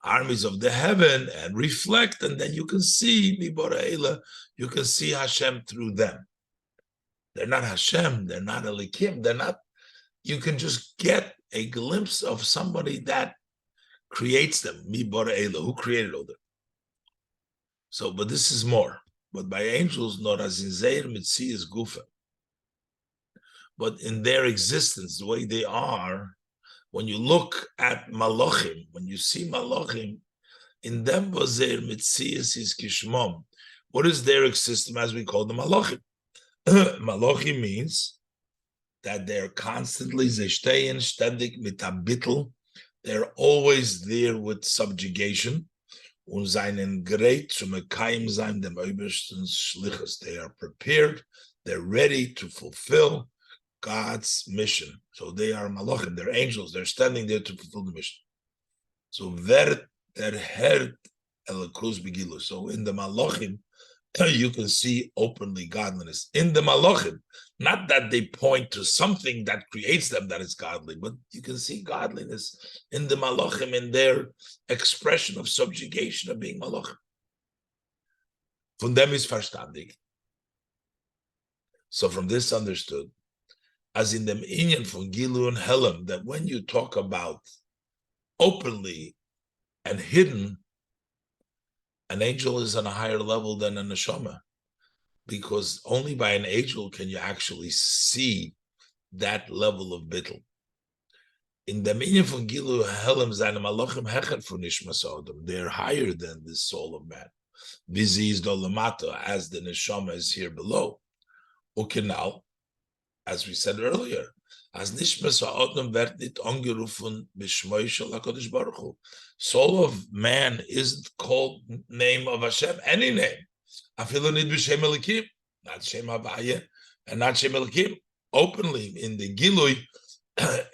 armies of the heaven and reflect, and then you can see you can see Hashem through them. They're not Hashem, they're not Elikim, they're not. You can just get a glimpse of somebody that creates them. Mi bara ela, who created all them. So, but this is more. But by angels, not as in zeir mitzias gufa. But in their existence, the way they are, when you look at malachim, when you see malachim, in them was their mitzias is kishmom. What is their existence as we call them malachim? Malachim means that they're constantly zestein ständig mit abittel. They're always there with subjugation. Und seinen Gerät zu mekayim sein dem obersten Schlichus. They are prepared. They're ready to fulfill God's mission. So they are malachim. They're angels. They're standing there to fulfill the mission. So ver der Herr elikus begilu. So in the malachim, you can see openly godliness in the malachim. Not that they point to something that creates them that is godly, but you can see godliness in the malachim, in their expression of subjugation of being malachim. Von dem is verstandig. So from this understood, as in the inyan from Gilu and Helam, that when you talk about openly and hidden, an angel is on a higher level than a neshama, because only by an angel can you actually see that level of bittul. In the meaning von Gilu Helam seine Malachim hecher von Nishmas Adam, they're higher than the soul of man. Vizi is dolamata, as the neshama is here below. Ukenal, as we said earlier, as Nishmas Adam wird nicht angerufen b'shmoi shel HaKadosh Baruch Hu. Soul of man isn't called name of Hashem, any name. Afilu nid b'shem Elikim, not Shem Havaya, and not Shem Elikim. Openly, in the Gilui,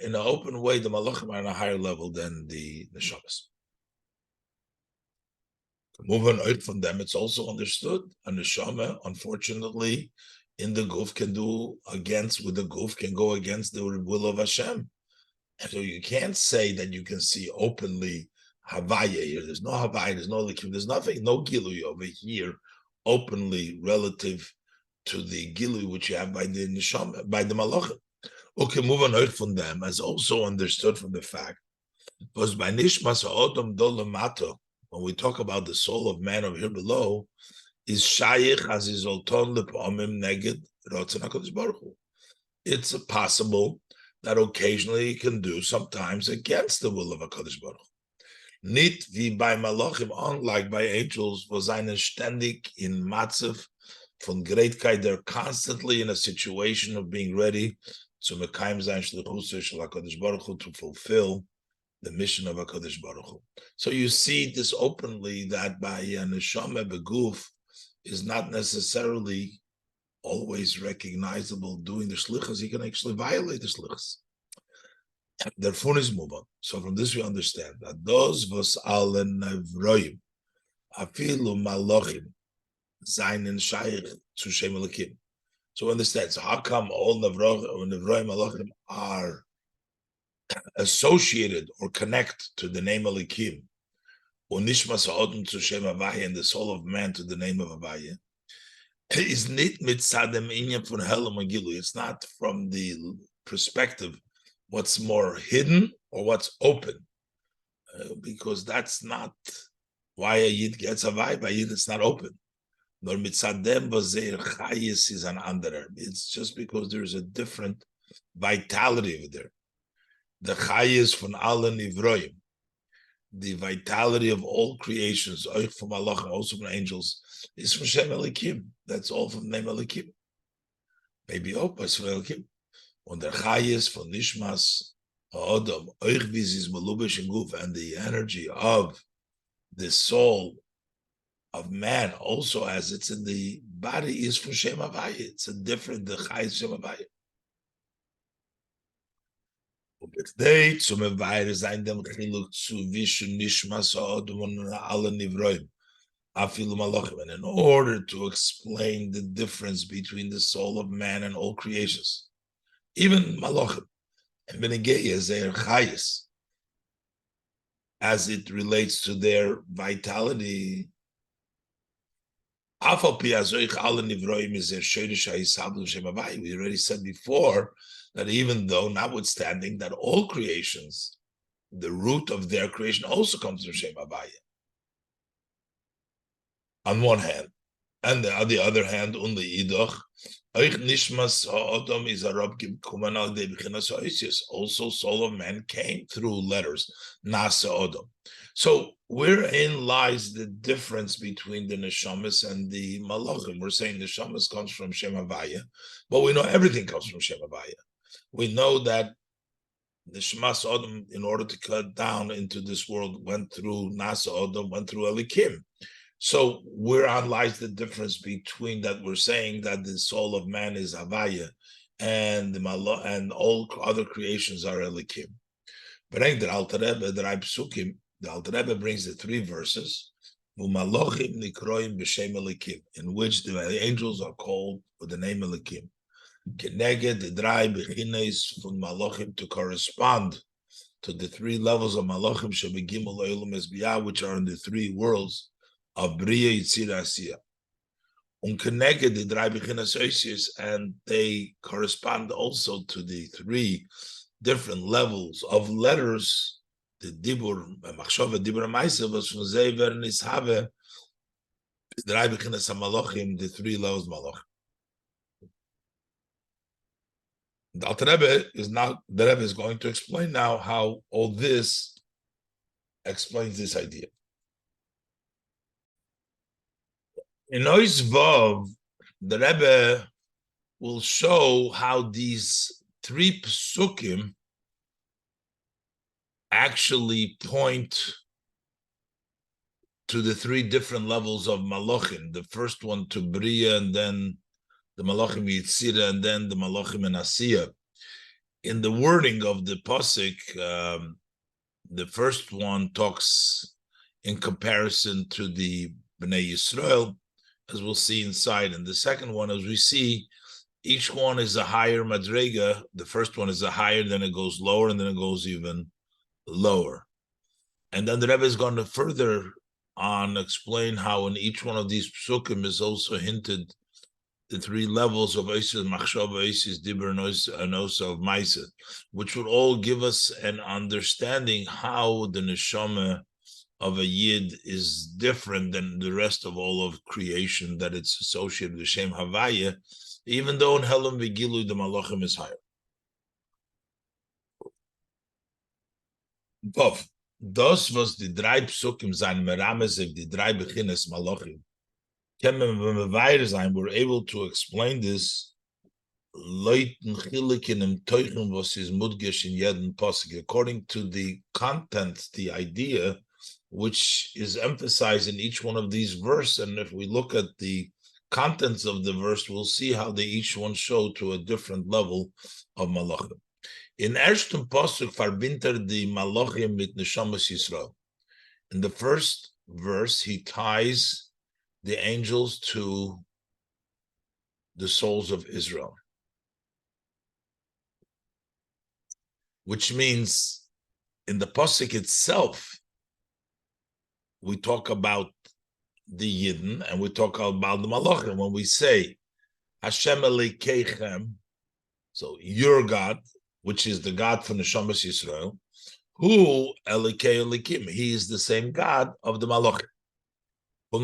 in an open way, the Malachim are on a higher level than the Neshamas. Moving out from them, it's also understood, a Neshama, unfortunately, in the Guf can do against, with the Guf can go against the will of Hashem. And so you can't say that you can see openly Havaya here. There's no Havaya, there's no Likim, there's nothing, no Gilui over here, openly relative to the Gilui which you have by the Neshama, by the Malachim. Okay, move on out from them, as also understood from the fact, because by Nishmas Ha'odom Dolamato, when we talk about the soul of man over here below, is Shayich as is Olton Lepomim Neged Rotzen HaKadosh Baruch Hu. It's possible that occasionally he can do sometimes against the will of HaKadosh Baruch Hu. Nit wie by Malachim, unlike by angels, was eine ständig in Matzev von Greatkeit. They're constantly in a situation of being ready to mekayim zayin shlichus shel HaKadosh Baruch Hu, to fulfill the mission of HaKadosh Baruch Hu. So you see this openly, that by a neshama beguf is not necessarily always recognizable doing the shlichus. He can actually violate the shlichus. Therefore is move on. So from this we understand that those was alle nevroim, afilu malachim, zayin shayich to Shem Elikim. So understand. So how come all nevroim malachim are associated or connect to the name Elikim? Unishmas ha'odom to Shem Havaya, and the soul of man to the name of Havaya. Is nit mitzadem inyan from Helam Gilu. It's not from the perspective what's more hidden or what's open, because that's not why a yid gets Havaya. By yid, it's not open. Nor mitzadem bazeir chayis is an anderer. It's just because there's a different vitality over there. The chayis from alle nivroim, the vitality of all creations, from Allah, also from angels, is from Shem Elikim. That's all from the name Elikim. Maybe Opas from Elikim. On the chayis from Nishmas Ha'odom, Oichviz is Malubish and Guf, and the energy of the soul of man, also as it's in the body, is from Shem Havaya. It's a different, the chayis Shem Havaya. They zum Weire sein dem Chiluk zu Vishu Nishmas Ha'odom und alle Nivroim, afilu malachim. And in order to explain the difference between the soul of man and all creations, even malachim, and benegei their chayis, as it relates to their vitality, We already said before that even though, notwithstanding that all creations, the root of their creation also comes from Shem Havaya. On one hand, and on the other hand, only Idoch, also soul of man came through letters, Nasa Odom. So wherein lies the difference between the neshamas and the malachim? We're saying the neshamas comes from Shem Havaya, but we know everything comes from Shem Havaya. We know that the Shemas Odom, in order to cut down into this world, went through Nasa Odom, went through Elikim. So whereon lies the difference between that we're saying that the soul of man is Havaya and and all other creations are Elikim. Bring the Alter Rebbe, the Alter Rebbe brings the three verses, in which the angels are called with the name Elikim. Keneged the drei bechines von Malachim, to correspond to the three levels of Malachim shebegimel olam esbiyah, which are in the three worlds of Bria, Yitzira, Asiya. Unconnected the drei bechinas oisius, and they correspond also to the three different levels of letters. The dibur, machshava, dibur, ma'aser, was from zever nishave. The drei bechinas malachim, the three levels of malachim. The Alter Rebbe is now, the Rebbe is going to explain now how all this explains this idea. In Ois Vav, the Rebbe will show how these three psukim actually point to the three different levels of malachim. The first one to Bria, and then the malachim Yitzira, and then the malachim and Asiya. In the wording of the pasuk, the first one talks in comparison to the Bnei Yisrael, as we'll see inside. And the second one, as we see, each one is a higher madrega. The first one is a higher, then it goes lower, and then it goes even lower. And then the Rebbe is going to further on explain how in each one of these psukim is also hinted the three levels of Oisis, Machshava, Oisis, Dibur, and Osa of Maisa, which would all give us an understanding how the neshama of a Yid is different than the rest of all of creation, that it's associated with Shem Havaya, even though in Helam Vigilu the Malachim is higher. Both. Das was die drei Psukim sein Merames of die drei Bechines Malachim. We're able to explain this according to the content, the idea, which is emphasized in each one of these verses. And if we look at the contents of the verse, we'll see how they each one show to a different level of malachim. In Ershtum Pasuk verbinter the malachim mit neshamas Yisrael. In the first verse, he ties the angels to the souls of Israel, which means in the pasuk itself, we talk about the Yidden and we talk about the Malachim. When we say Hashem Elokeichem, so your God, which is the God for Neshamas Yisrael, who Elokei Elikim, he is the same God of the Malachim. So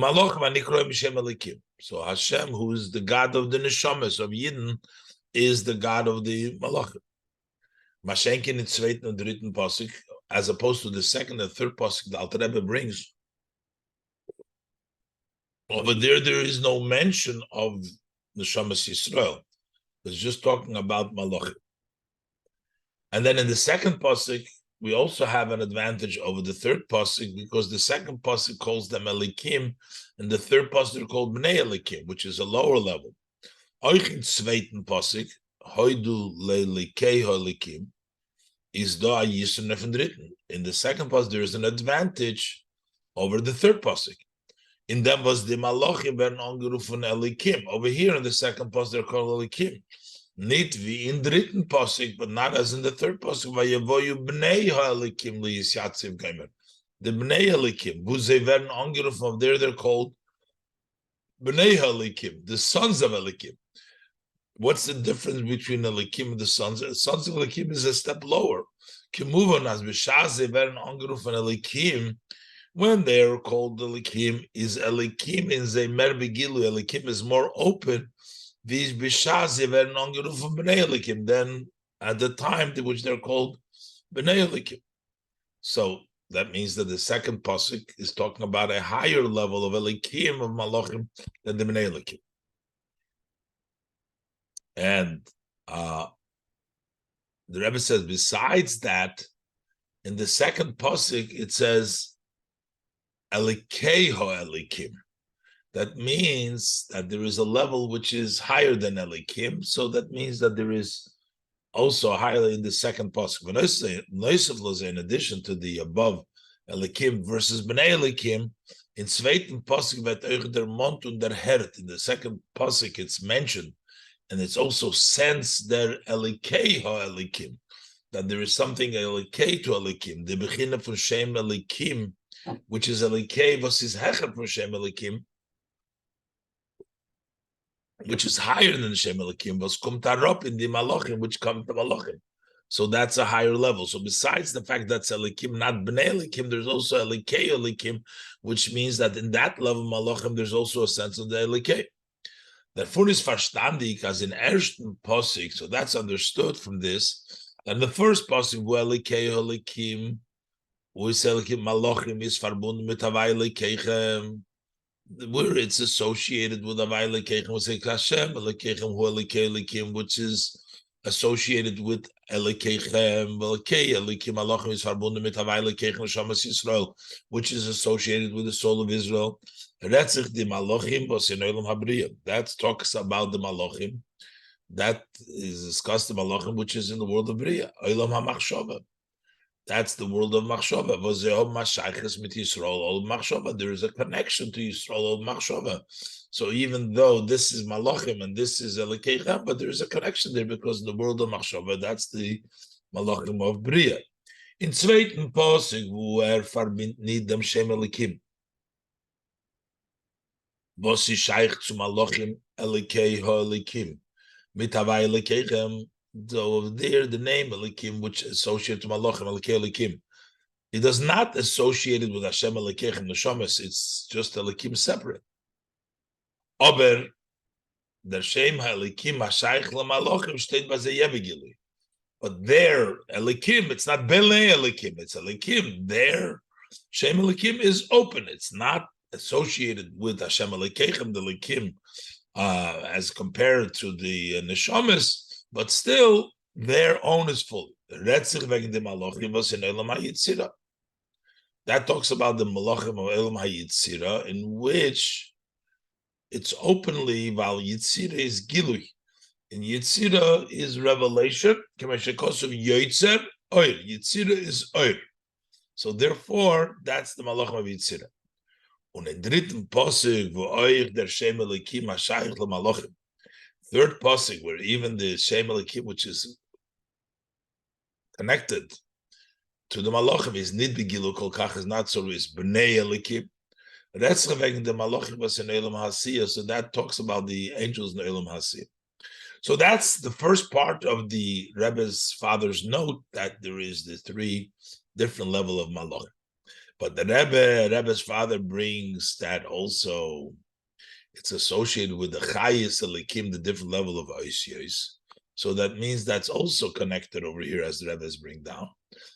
Hashem, who is the God of the Neshamas of Yidden, is the God of the Malachim. Mashenkin in zweiten und dritten pasuk, as opposed to the second and third pasuk the Alter Rebbe brings. Over there is no mention of Neshamas Yisrael. It's just talking about Malachim. And then in the second pasuk, we also have an advantage over the third pasuk, because the second pasuk calls them Elikim, and the third pasuk called Bnei Elikim, which is a lower level. Euch in zweiten pasuk, Hoidu lelikei Elikim, is da Yisr Nefendritten. In the second pasuk, there is an advantage over the third pasuk. In them was the Malachim ben angerufen Elikim. Over here in the second pasuk, they're called Elikim. Nicht wie in dritten pasuk, but not as in the third pasuk. Vayavoyu bnei ha'elikim liyisyatsiv geimer. The bnei ha'elikim, wo sie werden angerufen, of there they're called B'nei Elikim, the sons of Elikim. What's the difference between Elikim and the sons? The sons of Elikim is a step lower. Kimuvon as b'shazeh veren angeruf and Elikim, when they are called Elikim, is Elikim in Zeimer Begilu. Elikim is more open. These b'shazeh veren angeruf and B'nei Elikim. Then at the time to which they're called B'nei Elikim. So that means that the second pasuk is talking about a higher level of Elikim of Malachim than the B'nei Elikim. And the Rebbe says, besides that, in the second pasuk it says Elikei Elikim. That means that there is a level which is higher than Elikim. So that means that there is also higher in the second pasuk. In addition to the above Elikim versus Bnei Elikim, in zweiten pasuk wird euch der Mond und der Herd. In the second pasuk it's mentioned, and it's also sensed there Elikei Elikim, that there is something Elikei to Elikim, the beginning from Shem Elikim, which is Elikei versus Hecher from Shem Elikim, which is higher than Shem Elikim, was kommt arop in the Malachim, which come to Malachim. So that's a higher level. So besides the fact that's Elikim, not Bnei Elikim, there's also Elikei Elikim, which means that in that level Malachim, there's also a sense of the Elikei. Therefore is verstandig as in ersten Posik, so that's understood from this. And the first Posik, wo Elikei Elikim, wo is Elikim Malachim is verbunden mit Havai Elikechem, where it's associated with Havai Elikechem, we say Hashem Elikechem hu Elikei Elikim, which is associated with Elikechem, Elikei Elikim Malachim is verbunden mit Havai Elikechem Shamas Yisrael, which is associated with the soul of Israel. That talks about the Malachim. That is discussed the Malachim, which is in the world of Bria. That's the world of Machshava. There is a connection to Yisrael of Machshava. So even though this is Malachim and this is Elikechem, but there is a connection there because the world of Machshava, that's the Malachim of Bria. In zweiten Pasuk, wo verbindet dem Shem Elikim. Was ist Shaykh zu Malachim Elikei Elikim. Mit Havai Elikechem, so there the name Elikim, which associated to Malachim Elikei Elikim. It does not associate it with Hashem Elikechem Neshamas, it's just Elikim separate. Aber der Shem Elikim HaShaykh LaMalachim steht bei Zeyevigili. But there, Elikim, it's not Bele Elikim, it's Elikim. There, Shem Elikim is open, it's not associated with Hashem Elikechem, the Elikim, as compared to the Neshamas, but still their own is full. That talks about the Malachim of Elam HaYitzira, in which it's openly, while Yitzira is Gilui. In Yitzira is revelation, Yitzira is Oir. So therefore, that's the Malachim of Yitzira. Und in dritten Pasuk, wo euch der Shem Elikim HaShayich LaMalachim. Third Pasuk, where even the Shem Elikim, which is connected to the Malachim, is nid begilu kol kach, is not so, is B'nei Elikim. That's wegen the Malachim was in Elam Hasiyah, so that talks about the angels in Elam Hasiyah. So that's the first part of the Rebbe's father's note, that there is the three different level of Malachim. But the Rebbe's father brings that also it's associated with the Chayis Elikim, the different level of Oisiyos. So that means that's also connected over here as the Rebbe's bring down.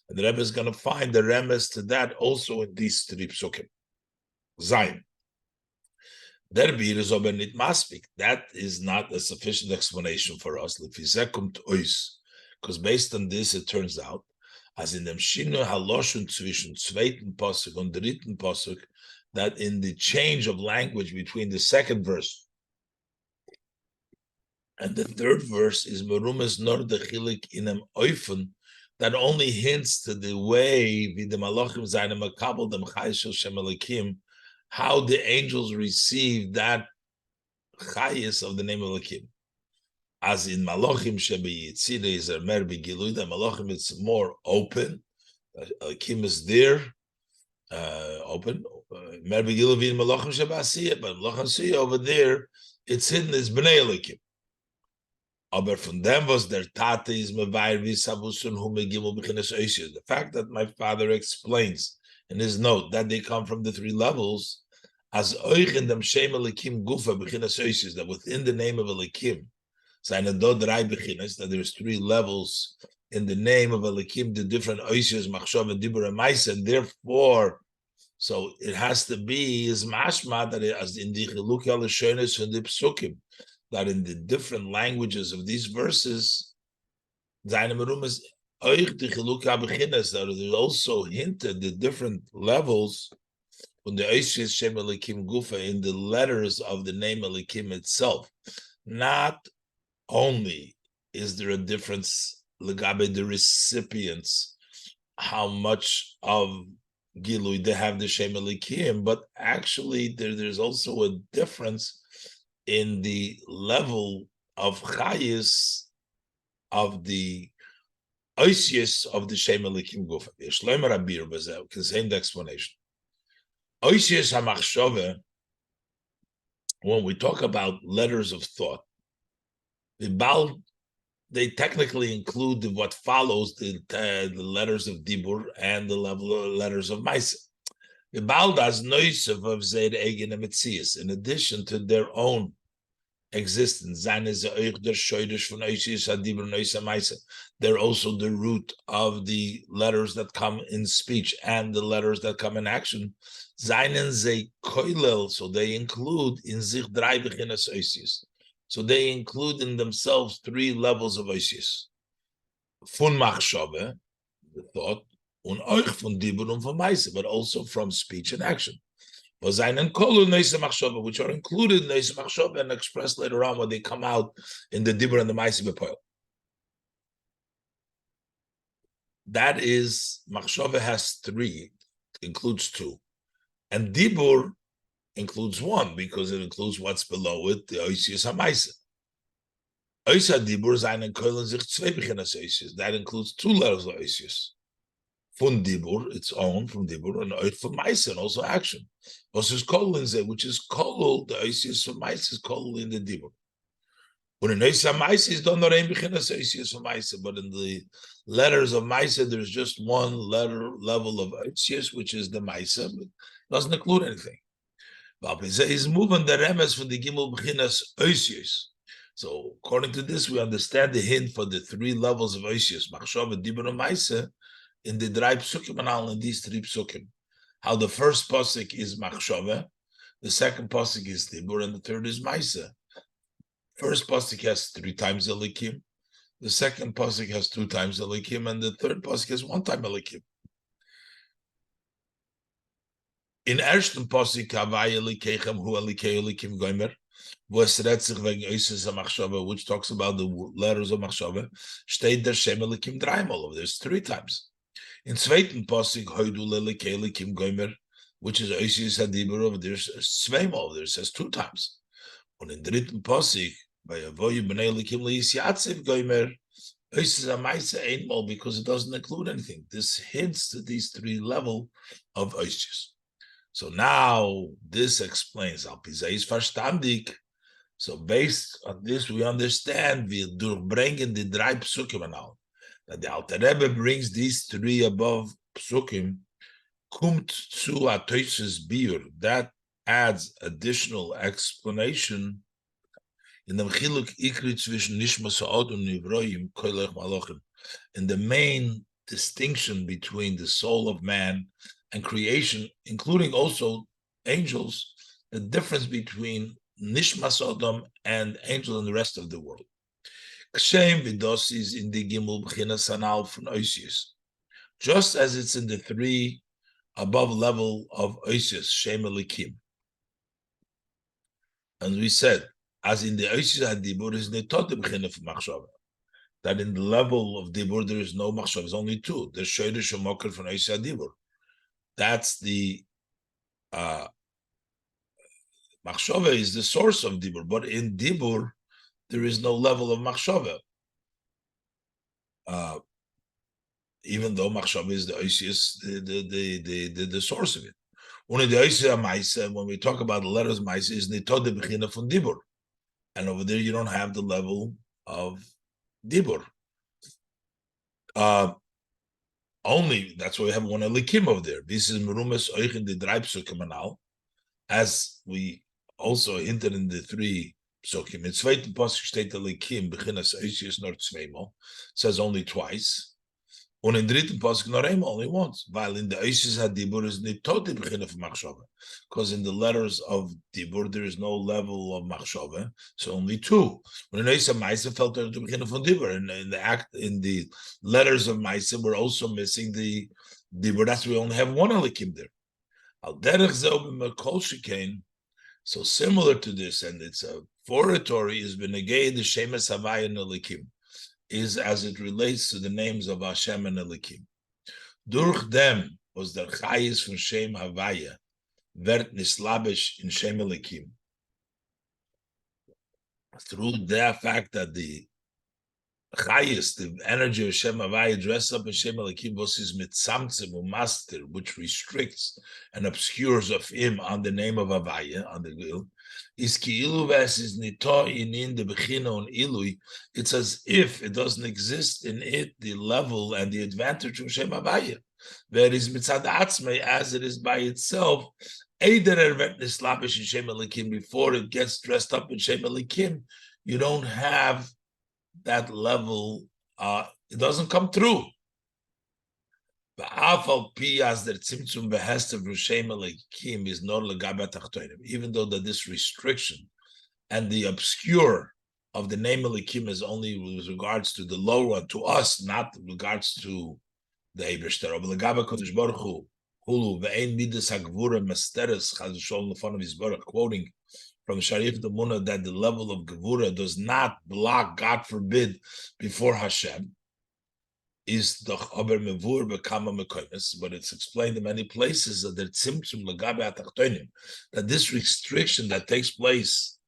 And the Rebbe is going to find the remes to that also in these three psukim. Zayin. Der Bir is aber nit maspik. That is not a sufficient explanation for us. Because based on this, it turns out as in dem Shinu Haloshun zwischen zweiten Pasuk und dritten Pasuk, that in the change of language between the second verse and the third verse is Merumes Nor de Chilik inem Eufen, that only hints to the way wie the Malachim seine Makabel dem Chayis shel Shem Elikim, how the angels receive that Chayis of the name of Elikim. As in Malachim Shebe Yitzira is a mer begilui, the Malachim it's more open. Elikim is there, open. Maybe Malachim Shabasiya, but Malachim Siya over there, it's hidden as Bnei Elikim. Aber von dem was der Tate is mevair visavusun hu megimel b'chinas oisius. The fact that my father explains in his note that they come from the three levels, as oich in dem shem elikim gufa b'chinas oisius, that within the name of elikim, seine do drei b'chinas, that there's three levels in the name of elikim, the different oisius, machshov and dibur and ma'aseh, and therefore, so it has to be is mashma that it, as in the chiluk al shonis and the psukim, that in the different languages of these verses, that is also hinted the different levels from the Oishis Shem Elikim Gufa in the letters of the name Elikim itself. Not only is there a difference legabe the recipients, how much of Gilui they have the Shem Elikim, but actually there's also a difference in the level of chayis of the oisius of the Shem Elikim Gufa. Shlomo Rabir Bazel can say the explanation. Oisius hamachshove, when we talk about letters of thought, they technically include what follows the letters of Dibur and the letters of Maisa. In addition to their own existence, they're also the root of the letters that come in speech and the letters that come in action. So they include in sich drei beginnes oisius. So they include in themselves three levels of oisius. Fun machshove, the thought, und euch von Dibur und von Maise, but also from speech and action. Which are included in Neise Machshove and expressed later on when they come out in the Dibur and the Maise Bepoil. That is, Machshove has three, includes two. And Dibur includes one because it includes what's below it, the Oisius HaMaise. Oisa Dibur is einen Keulen sich zwei Beginnes Oisius. That includes two levels of Oisius. From Dibur, its own from Dibur, and Oit from Maise, and also action. Was is Kolin, which is Kolul, the Oisius from Maise is Kolul in the Dibur. When in Oisa Maise is done, not ein Beginnes Oisius from Maise, but in the letters of Maise, there's just one level of Oisius, which is the Maise, but doesn't include anything. Is moving the remes from the Gimel Beginnes Oisius. So according to this, we understand the hint for the three levels of Oisius, Machshov, Dibur, and Maise, in the drei psukim and all in these three psukim. How the first pasuk is Machshove, the second pasuk is Dibur, and the third is Maise. First pasuk has 3 times Elikim, the second pasuk has 2 times Elikim, and the third pasuk has 1 time Elikim. In ersten pasuk Havai Elikechem Hu Elikei Elikim Gomer, which talks about the letters of Machshove, steht der Shem Elikim dreimal. There's 3 times. In zweiten Pasuk Hoidu Elikei Elikim Gomer, which is Oisius HaDibur, there's zweimal. There says 2 times. And in dritten Pasuk by Avoyu Bnei Elikim Leis Yatziv Gomer, Oisius HaMaise einmal, because it doesn't include anything. This hints to these 3 levels of Oisius. So now this explains Alpizai is verstandig. So based on this, we understand we durchbringen the drei psukim now. That the Alter Rebbe brings these 3 above psukim, kumt zu atoishes biur. That adds additional explanation in the mechiluk ikri zwischen nishma sa'od und nivroim koilech malachim. In the main distinction between the soul of man and creation, including also angels, the difference between Nishma Sodom and angel and the rest of the world. Kshem vidosis in the Gimel B'chinas Anal from Oisius. Just as it's in the 3 above level of Oisius, Shem Elikim. And we said, as in the Oisius HaDibur is Netot B'chinas Machshava. That in the level of Dibur there is no Machshava, it's only 2. There's Shoyrish Moker from Oisius HaDibur. That's the Machshava is the source of Dibur, but in Dibur, there is no level of Machshava. Even though Machshava is the Oisius, the source of it. When we talk about the letters Maisa, is Nitode Bechina von Dibur. And over there, you don't have the level of Dibur. Only, that's why we have one Elikim over there. This is Merumas Oichin de Dreibsukemanal, as we also hinted in the 3 Psukim. In zweiten Pasuk steht Elikim, Bechinas Oisius nor zweimal, says only twice. Und in dritten Pasuk nor einmal, only once. While in the Oisius HaDibur is nicht totally Bechina of Machshava. Because in the letters of Dibur, there is no level of Machshava, so only 2. When in Oisius Maisa felt to Bechina von Dibur, and in the letters of Maisa, we're also missing the Dibur. That's why we only have one Elikim there. Al derech zeh b'mekol shekain. So similar to this, and it's a oratory, is b'negei the shemes Havaya and Elikim, is as it relates to the names of Hashem and Elikim. Durch them was der Chayis from Shem Havaya, werd nislabish in Shem Elikim. Through the fact that the Chayis, the energy of Shem Havaya, dressed up in Shem Elikim, was his mitzamtzim u'master, which restricts and obscures of him on the name of Havaya, on the will. Is ki'ilu v'es nito inin the bechina on ilui. It's as if it doesn't exist in it the level and the advantage of Shem Havaya. Where is mitzad atzmei, as it is by itself. Eider ervet nislabish in Shem Elikim, before it gets dressed up in Shem Elikim, you don't have that level, it doesn't come through. Even though that this restriction and the obscure of the name Elikim is only with regards to the lower one, to us, not with regards to the Eibishter. Quoting from Sharif the Munah that the level of Gevura does not block, God forbid, before Hashem, is the Chaber Mevur Bekama Mekoimes, but it's explained in many places that the Tzimtzum Lagabe Atachtonim, that this restriction that takes place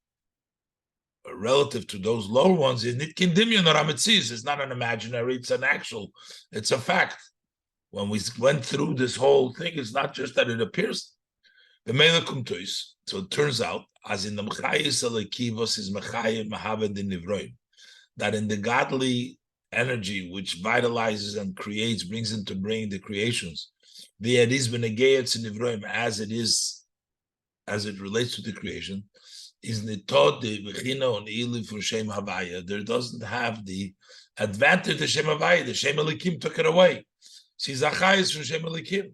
relative to those lower ones is Nitkin Dimyon or Ametzis. It's not an imaginary, it's an actual, it's a fact. When we went through this whole thing, it's not just that it appears. The Melekum Tois. So it turns out, as in the Mechayis Alekivos is Mechayim Mahaved in Nivroim, that in the godly energy which vitalizes and creates, brings into being the creations, the Edis Benegeyets in Nivroim, as it is, as it relates to the creation, is Nitot the Bechina on Ili for Shem Havaya. There doesn't have the advantage of Shem Havaya. The Shem Elikim took it away. She's Achayis from Shem Elikim.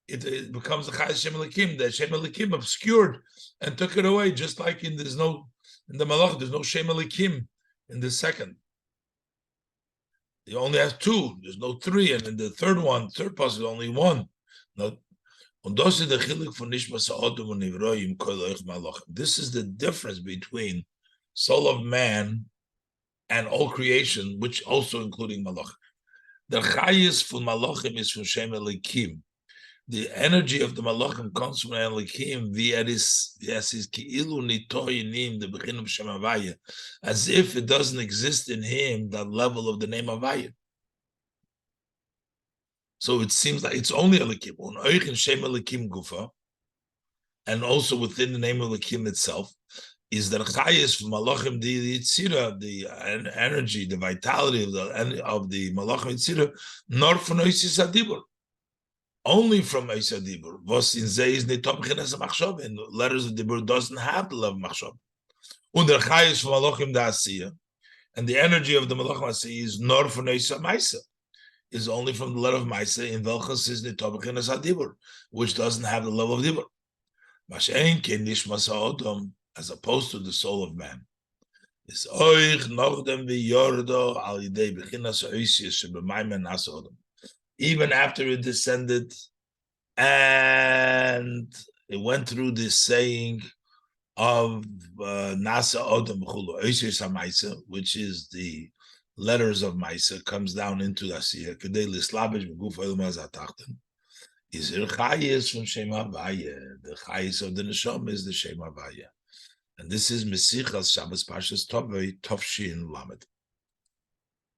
It becomes a Chayis Shem Elikim. The Shem Elikim obscured and took it away, just like in the Malach, there's no Shem Elikim in the second. You only have 2, there's no 3, and in the third puzzle, only 1. This is the difference between soul of man and all creation, which also including Malach. The Chayis from Malachim is from Shem Elikim. The energy of the Malachim comes from Elikim, as if it doesn't exist in him, that level of the name Havaya. So it seems like it's only Elikim, and also within the name of Elikim itself, is the Chayis from Malachim, the Yitzira, the energy, the vitality of the Malachim Yitzira, nor from Oisis HaDibur. Only from Oisis HaDibur. Was in Zeis Nitom Chines HaMachshav, in letters of Dibur doesn't have the love of Machshav. Und der Chayis from Malachim da Asiya, and the energy of the Malachim Asiya is nor from Oisis HaMaisa, is only from the letter of Maisa in Velchas is Nitom Chines HaDibur, which doesn't have the love of Dibur. Mashein Ken Nishmas HaOdom, as opposed to the soul of man. Is oich nochdem v'yordo al yidei b'chinas oisius shebemaymen nasa odom. Even after it descended and it went through this saying of nasa odom b'chulu oisius ha'maisa, which is the letters of Maisa, comes down into the Asiya, kedei lislabish b'guf oilem hazatachten. Is chayis from Shem Havaya. The chayis of the neshama is the Shem Havaya. And this is Mesichas Shabbos Parshas Tovei Tovshin Lamed.